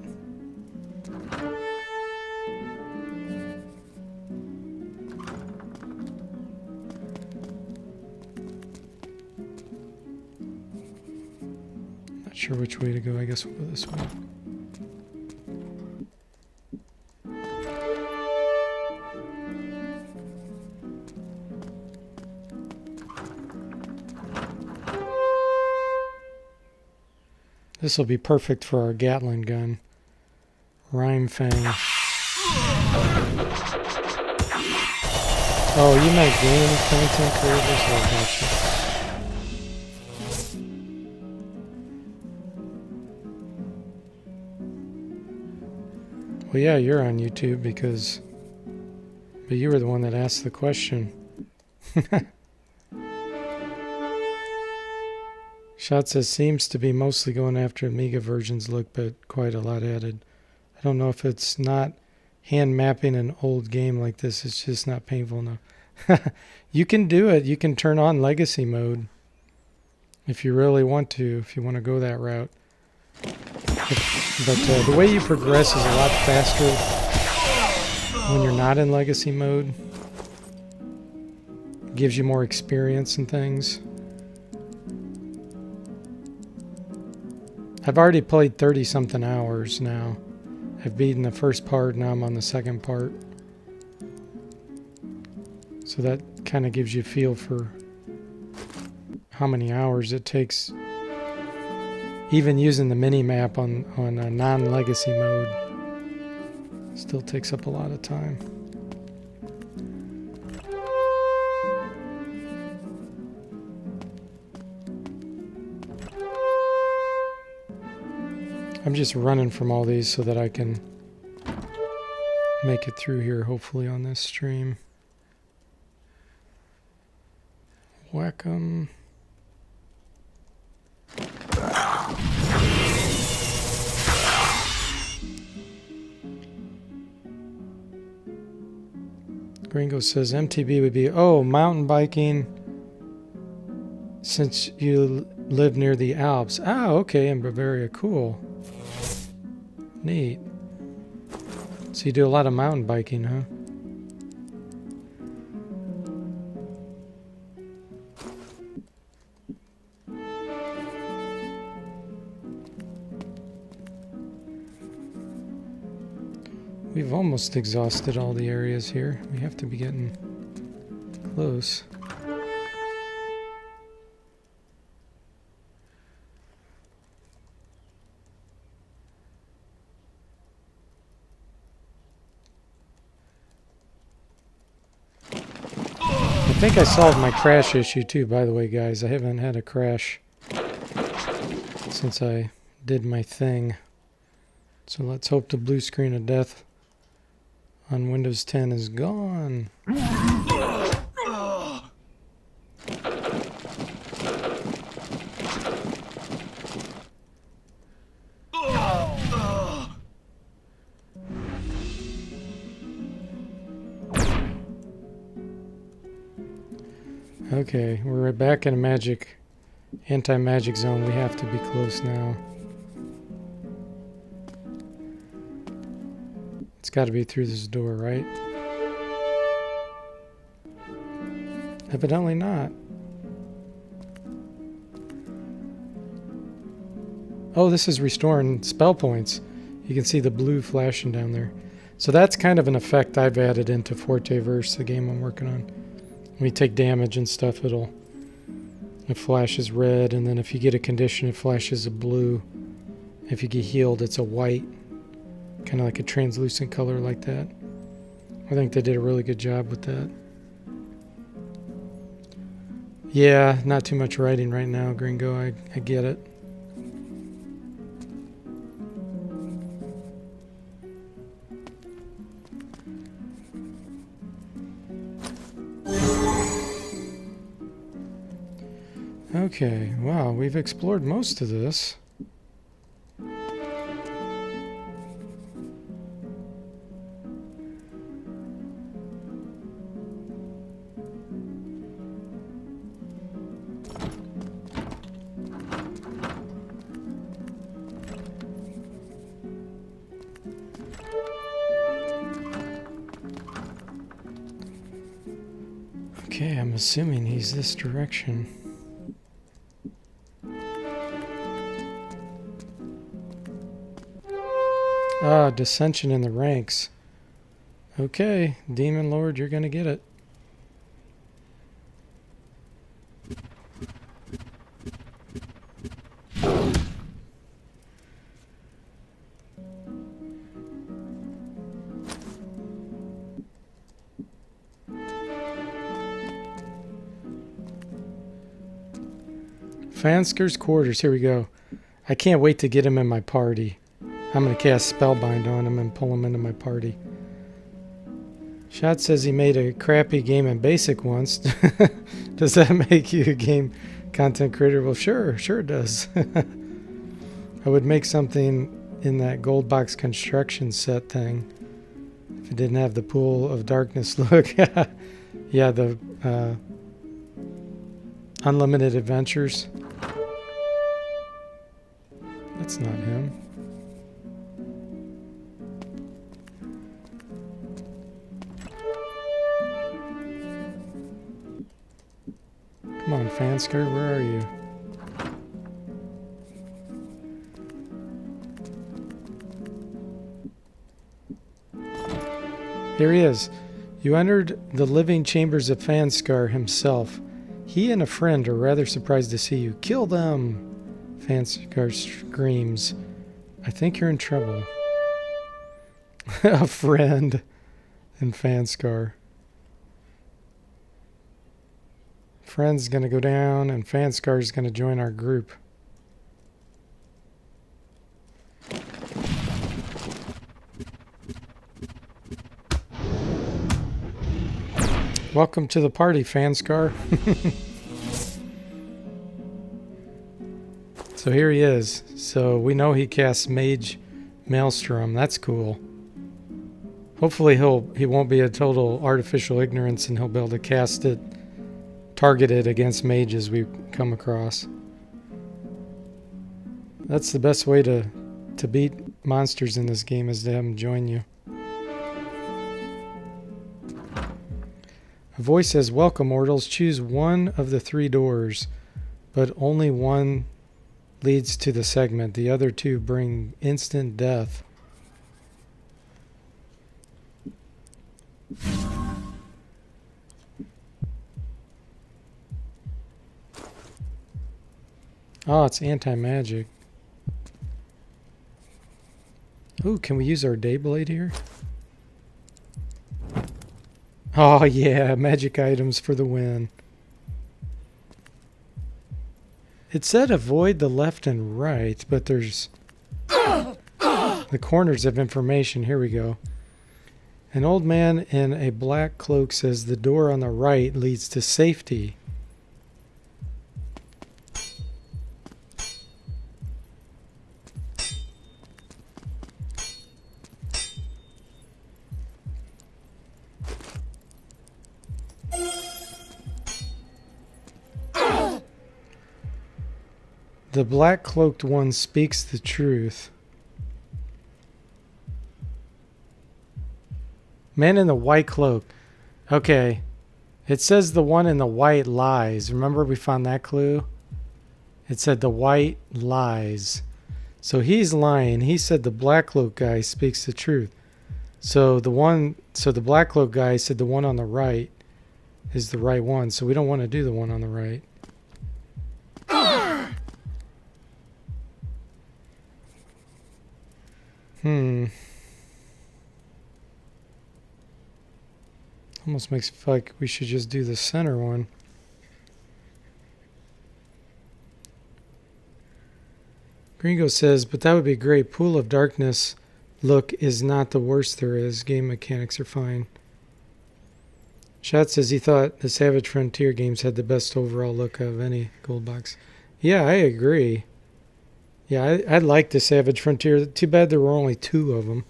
Not sure which way to go. I guess we'll go this way. This will be perfect for our Gatling gun. Rhyme Fang. Oh, you meant game content creators? Oh, gotcha. Well, yeah, you're on YouTube because... But you were the one that asked the question. Shot says seems to be mostly going after Amiga versions look, but quite a lot added. I don't know if it's not hand mapping an old game like this. It's just not painful enough. You can do it. You can turn on legacy mode if you really want to, if you want to go that route. But the way you progress is a lot faster when you're not in legacy mode. It gives you more experience and things. I've already played 30-something hours now. I've beaten the first part, now I'm on the second part. So that kind of gives you a feel for how many hours it takes. Even using the mini-map on a non-legacy mode still takes up a lot of time. I'm just running from all these so that I can make it through here, hopefully, on this stream. Whack 'em. Gringo says MTB would be, oh, mountain biking since you live near the Alps. Ah, okay, in Bavaria. Cool. Neat. So you do a lot of mountain biking, huh? We've almost exhausted all the areas here. We have to be getting close. I think I solved my crash issue too, by the way, guys. I haven't had a crash since I did my thing. So let's hope the blue screen of death on Windows 10 is gone. Okay, we're back in a anti-magic zone. We have to be close now. It's got to be through this door, right? Evidently not. Oh, this is restoring spell points. You can see the blue flashing down there. So that's kind of an effect I've added into Forteverse, the game I'm working on. When you take damage and stuff, it flashes red, and then if you get a condition, it flashes a blue. If you get healed, it's a white. Kind of like a translucent color like that. I think they did a really good job with that. Yeah, not too much writing right now, Gringo. I get it. Okay, wow, we've explored most of this. Okay, I'm assuming he's this direction. Ah, dissension in the ranks. Okay, Demon Lord, you're gonna get it. Fansker's quarters, here we go. I can't wait to get him in my party. I'm going to cast Spellbind on him and pull him into my party. Shot says he made a crappy game in BASIC once. Does that make you a game content creator? Well, sure it does. I would make something in that gold box construction set thing if it didn't have the Pool of Darkness look. Yeah, the Unlimited Adventures. That's not him. Come on, Fansker, where are you? Here he is. You entered the living chambers of Fanskar himself. He and a friend are rather surprised to see you. Kill them! Fanskar screams. I think you're in trouble. A friend and Fanskar. Friend's gonna go down and Fanskar's gonna join our group. Welcome to the party, Fanskar. So here he is. So we know he casts Mage Maelstrom. That's cool. Hopefully he won't be a total artificial ignorance and he'll be able to cast it, target it against mages we come across. That's the best way to beat monsters in this game, is to have them join you. A voice says, "Welcome, mortals. Choose one of the 3 doors, but only one leads to the segment. The other 2 bring instant death." Oh, it's anti-magic. Ooh, can we use our Dayblade here? Oh yeah, magic items for the win. It said avoid the left and right, but there's the corners of information. Here we go. An old man in a black cloak says the door on the right leads to safety. The black-cloaked one speaks the truth. Man in the white cloak. Okay. It says the one in the white lies. Remember we found that clue? It said the white lies. So he's lying. He said the black cloak guy speaks the truth. So the black cloak guy said the one on the right is the right one. So we don't want to do the one on the right. Almost makes it feel like we should just do the center one. Gringo says, but that would be great. Pool of Darkness look is not the worst there is. Game mechanics are fine. Shot says he thought the Savage Frontier games had the best overall look of any gold box. Yeah, I agree. Yeah, I like the Savage Frontier. Too bad there were only 2 of them.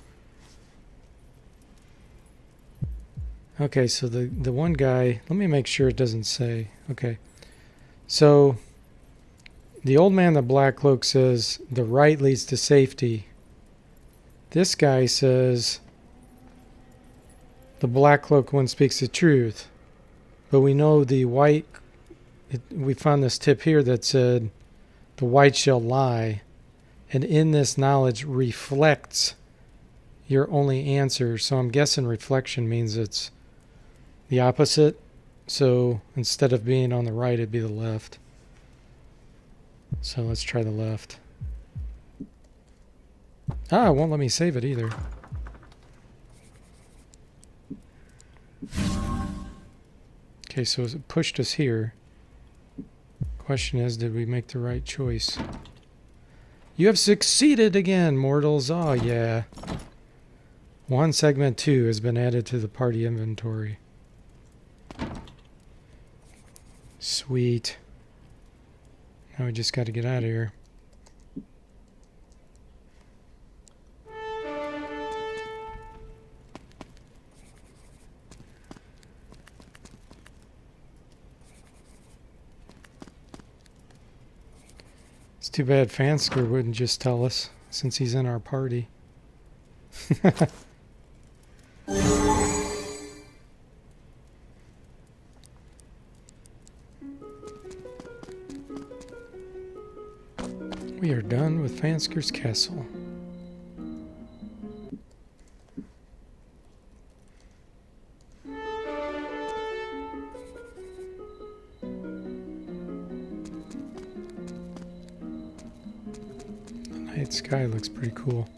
Okay, so the one guy, let me make sure it doesn't say. Okay. So the old man in the black cloak says the right leads to safety. This guy says the black cloak one speaks the truth. But we know the white, we found this tip here that said the white shall lie. And in this knowledge reflects your only answer. So I'm guessing reflection means it's the opposite. So instead of being on the right, it'd be the left. So let's try the left. Ah, it won't let me save it either. Okay, so it pushed us here. Question is, did we make the right choice? You have succeeded again, mortals. Oh, yeah. Segment 2 has been added to the party inventory. Sweet. Now we just got to get out of here. It's too bad Fansker wouldn't just tell us, since he's in our party. We are done with Fansker's castle. The night sky looks pretty cool.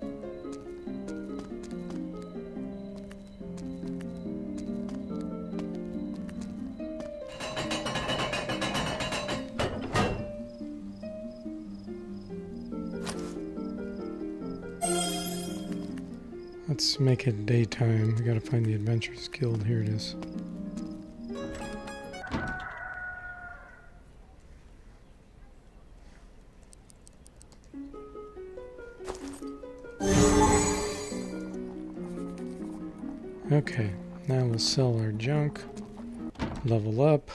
Let's make it daytime. We gotta find the Adventurers Guild. Here it is. Okay, now we'll sell our junk, level up.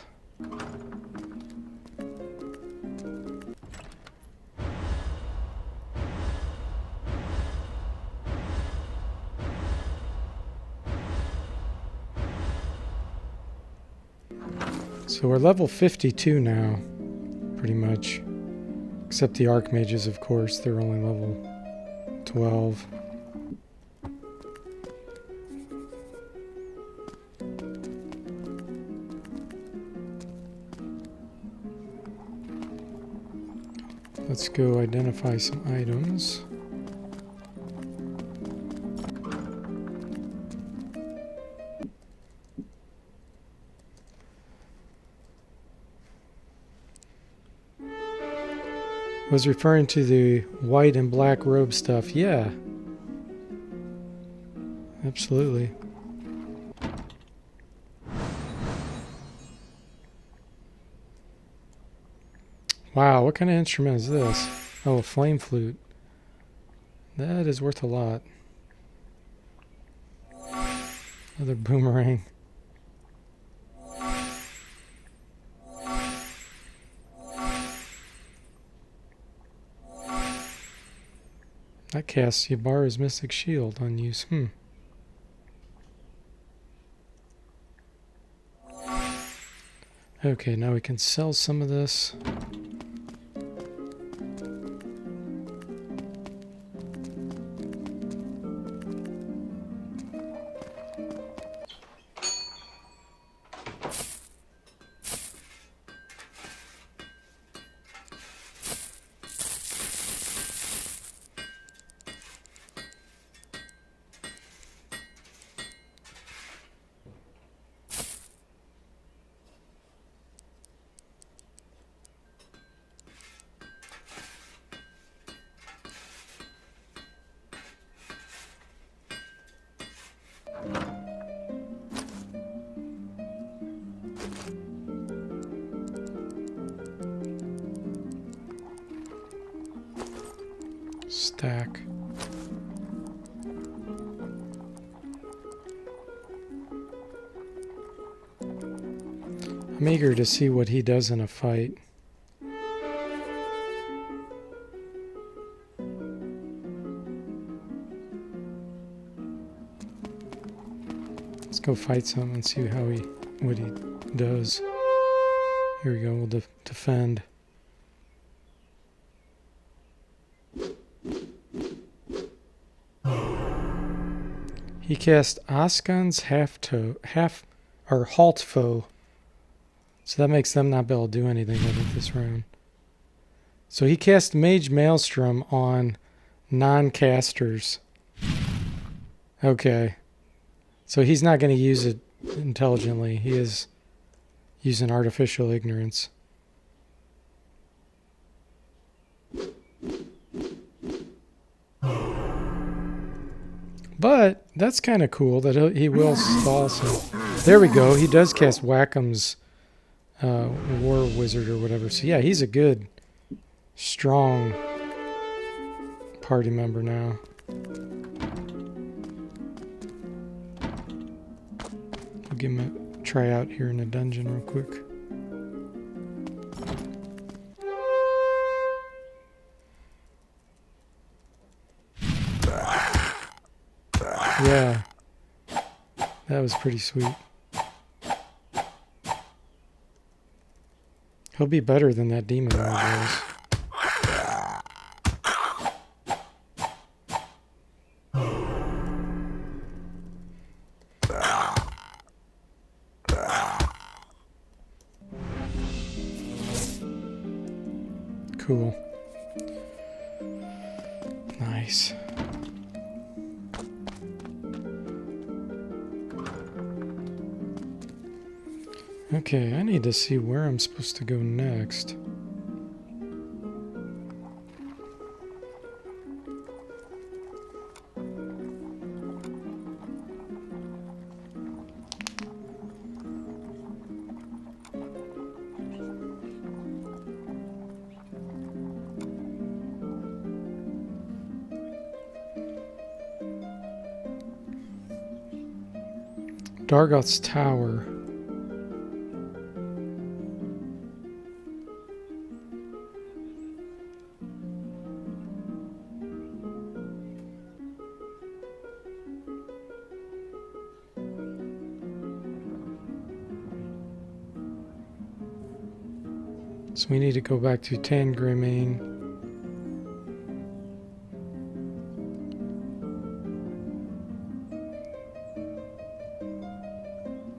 So we're level 52 now, pretty much. Except the Archmages, of course, they're only level 12. Let's go identify some items. I was referring to the white and black robe stuff. Yeah. Absolutely. Wow, what kind of instrument is this? Oh, a flame flute. That is worth a lot. Another boomerang. That casts Ybarra's Mystic Shield on use. Okay, now we can sell some of this. Stack. I'm eager to see what he does in a fight. Let's go fight some and see what he does. Here we go. We'll defend. He cast Askan's Halt Foe. So that makes them not be able to do anything with it this round. So he cast Mage Maelstrom on non-casters. Okay. So he's not going to use it intelligently. He is using artificial ignorance. But that's kind of cool that he will stall some. There we go. He does cast Wackham's War Wizard or whatever. So yeah, he's a good, strong party member now. I'll give him a try out here in the dungeon real quick. Yeah, that was pretty sweet. He'll be better than that demon was. Cool. Nice. Okay, I need to see where I'm supposed to go next. Dargoth's tower. So we need to go back to Tangrimane.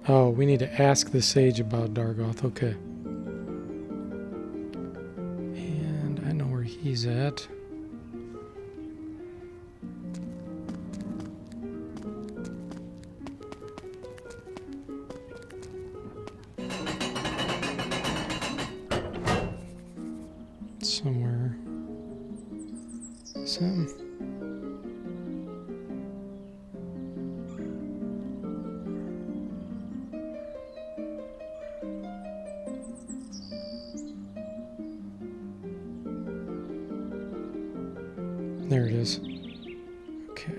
Oh, we need to ask the sage about Dargoth. Okay. And I know where he's at. Somewhere. Is him? There it is. Okay.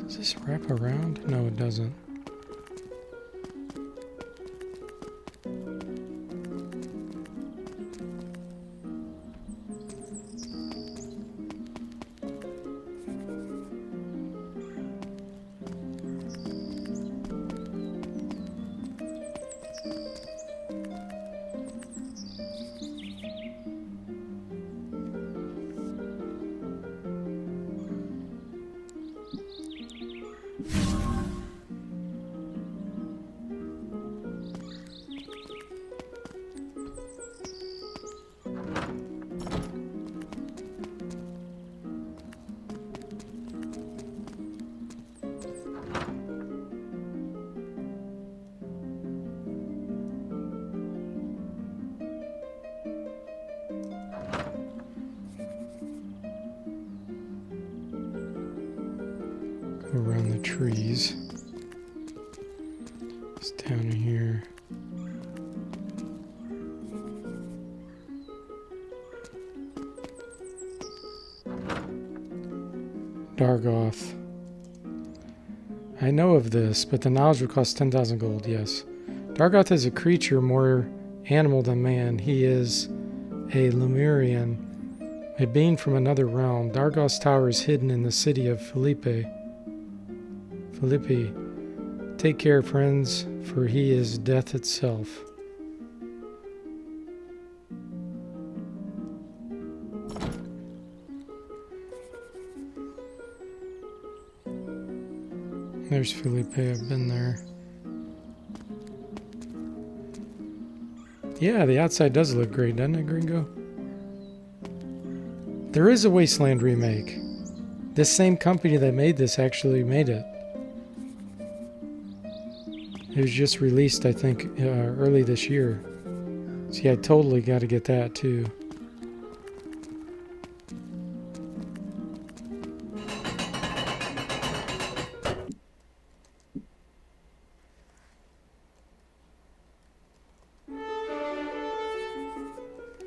Does this wrap around? No, it doesn't. Around the trees. It's down in here. Dargoth. I know of this, but the knowledge would cost 10,000 gold, yes. Dargoth is a creature more animal than man. He is a Lemurian, a being from another realm. Dargoth's tower is hidden in the city of Philippi. Take care, friends, for he is death itself. There's Philippi, I've been there. Yeah, the outside does look great, doesn't it, Gringo? There is a Wasteland remake. This same company that made this actually made it. It was just released, I think, early this year. So yeah, I totally got to get that too.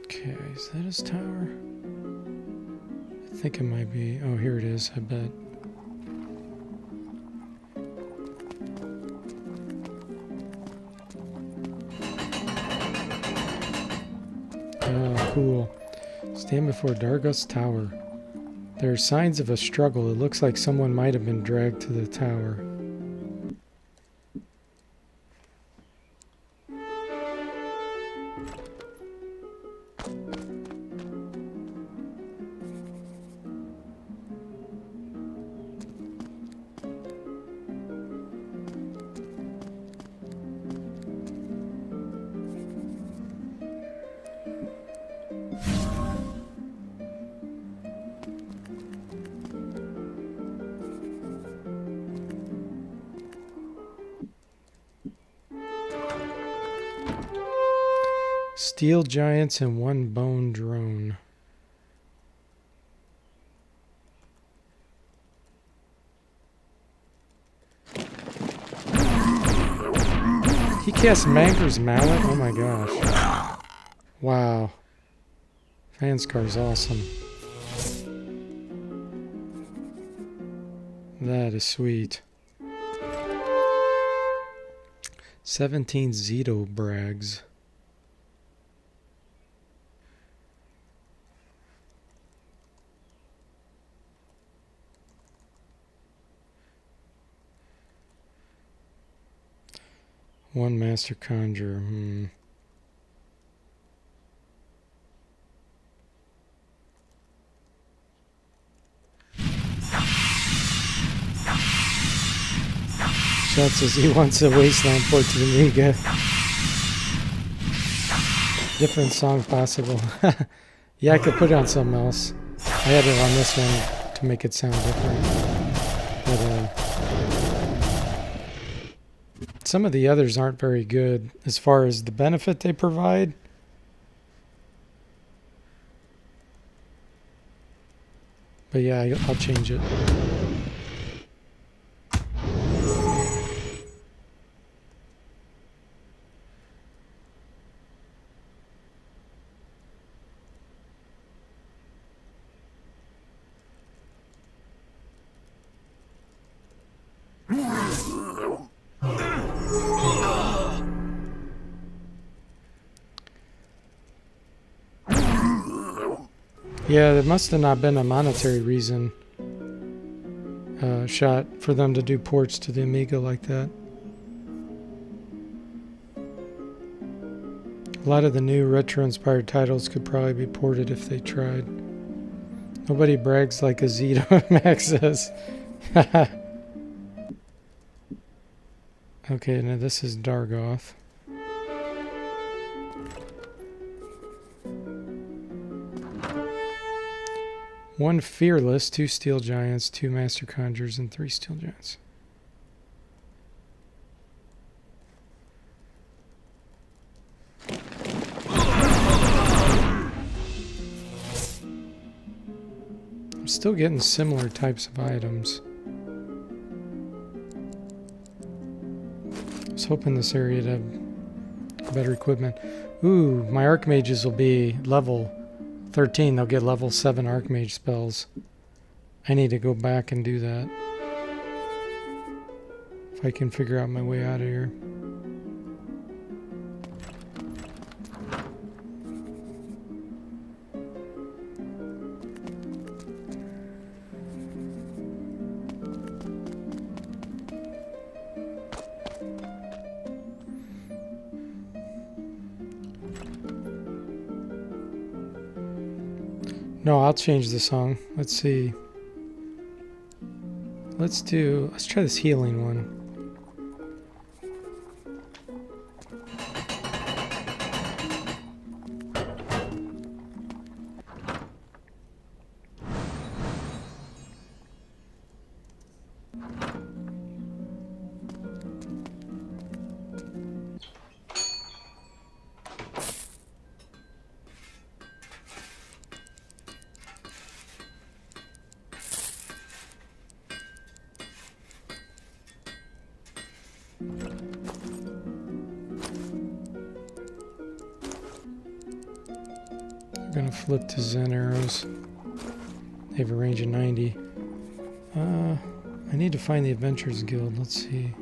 Okay, is that his tower? I think it might be. Oh, here it is, I bet. Oh, cool. Stand before Dargoth's tower. There are signs of a struggle. It looks like someone might have been dragged to the tower. Steel giants and one bone drone. He cast Manger's Mallet? Oh my gosh. Wow. Fanscar's awesome. That is sweet. 17 Zeto Brags. One Master Conjurer. Shot says he wants a Wasteland port to the Amiga. Different song possible. Yeah, I could put it on something else. I had it on this one to make it sound different. But some of the others aren't very good as far as the benefit they provide. But yeah, I'll change it. Yeah, there must have not been a monetary reason shot for them to do ports to the Amiga like that. A lot of the new retro-inspired titles could probably be ported if they tried. Nobody brags like a Zeto, Max says. Okay, now this is Dargoth. One Fearless, 2 Steel Giants, 2 Master Conjurers, and 3 Steel Giants. I'm still getting similar types of items. I was hoping this area would have better equipment. Ooh, my Archmages will be level 13. They'll get level 7 Archmage spells. I need to go back and do that. If I can figure out my way out of here. No, I'll change the song. Let's see. Let's try this healing one. I'm gonna flip to Zen arrows. They have a range of 90. I need to find the Adventurers Guild. Let's see.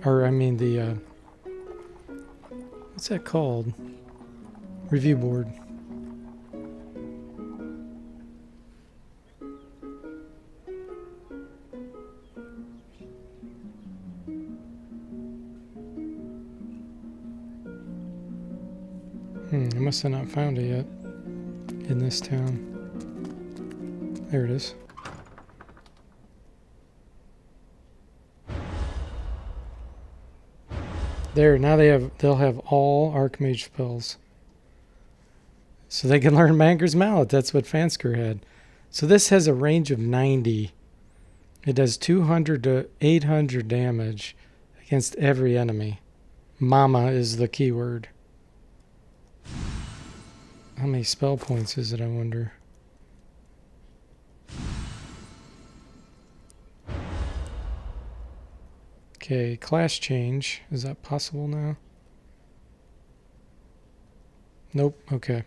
Or I mean the what's that called? Review board. I must have not found it yet in this town. There it is. There, now they'll have all Archmage spells. So they can learn Manger's Mallet. That's what Fansker had. So this has a range of 90. It does 200 to 800 damage against every enemy. Mama is the keyword. How many spell points is it, I wonder? Okay, class change. Is that possible now? Nope, okay.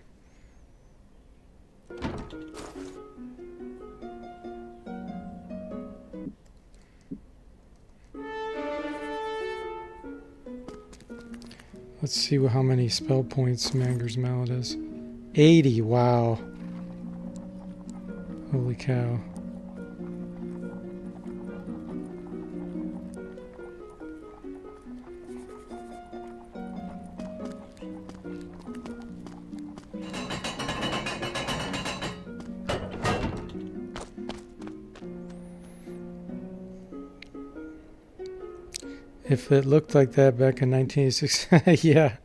Let's see how many spell points Manger's Mallet is. 80, wow. Holy cow. If it looked like that back in 1986, yeah.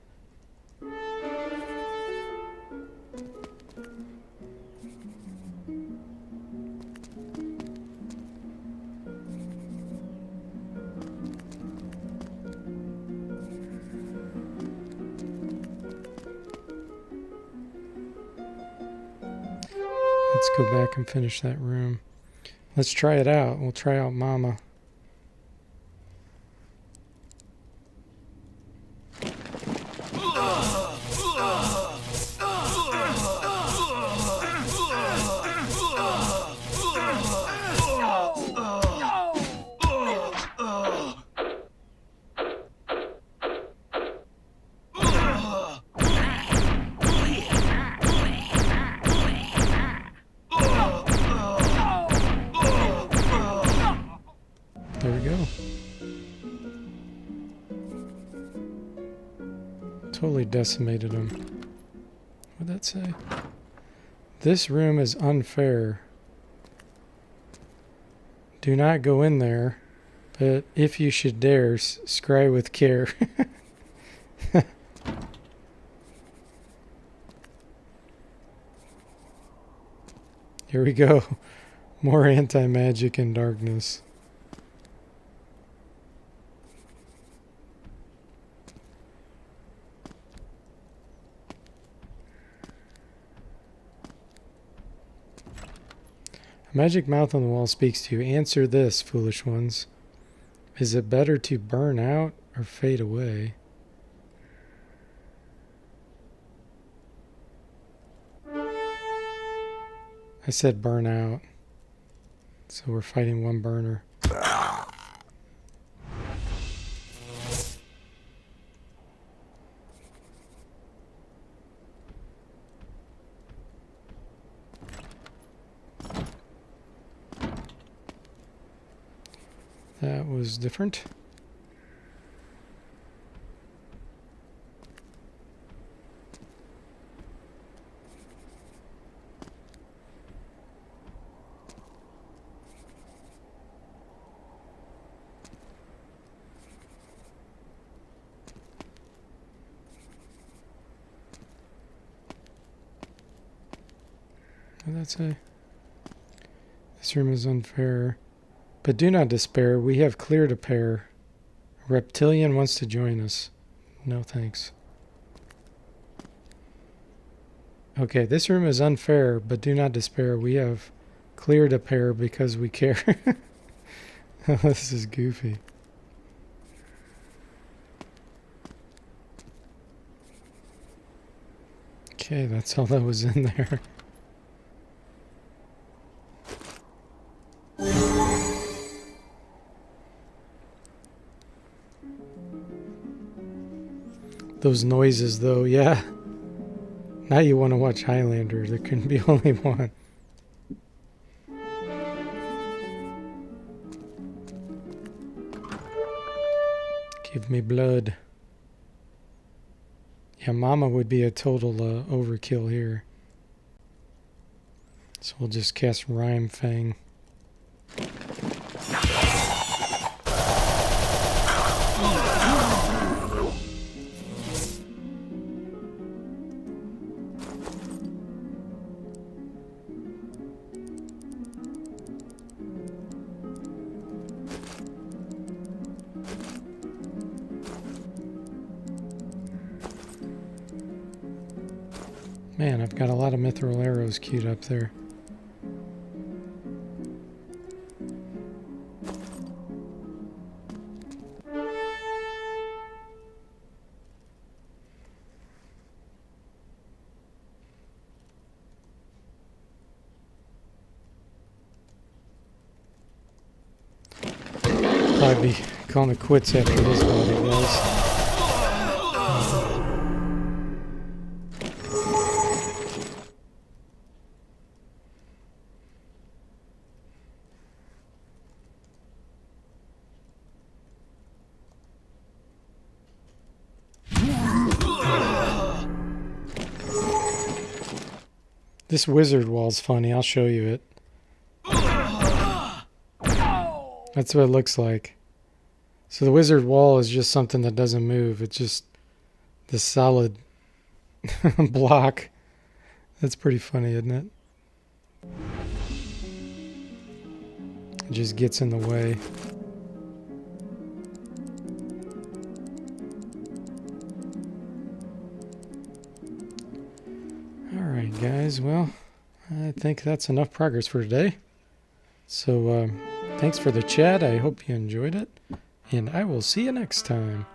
Let's go back and finish that room. Let's try it out. We'll try out Mama. There we go. Totally decimated him. What'd that say? This room is unfair. Do not go in there, but if you should dare, scry with care. Here we go. More anti-magic and darkness. A magic mouth on the wall speaks to you. Answer this, foolish ones. Is it better to burn out or fade away? I said burn out. So we're fighting one burner. That was different. What did that say? This room is unfair. But do not despair. We have cleared a pair. A reptilian wants to join us. No thanks. Okay, this room is unfair, but do not despair. We have cleared a pair because we care. This is goofy. Okay, that's all that was in there. Those noises, though, yeah. Now you want to watch Highlander. There can be only one. Give me blood. Yeah, Mama would be a total overkill here. So we'll just cast Rhyme Fang. Man, I've got a lot of mithril arrows queued up there. Probably be calling it quits after this body, guys. This wizard wall's funny. I'll show you it. That's what it looks like. So the wizard wall is just something that doesn't move. It's just the solid block. That's pretty funny, isn't it? It just gets in the way. Alright guys, well, I think that's enough progress for today. So thanks for the chat. I hope you enjoyed it. And I will see you next time.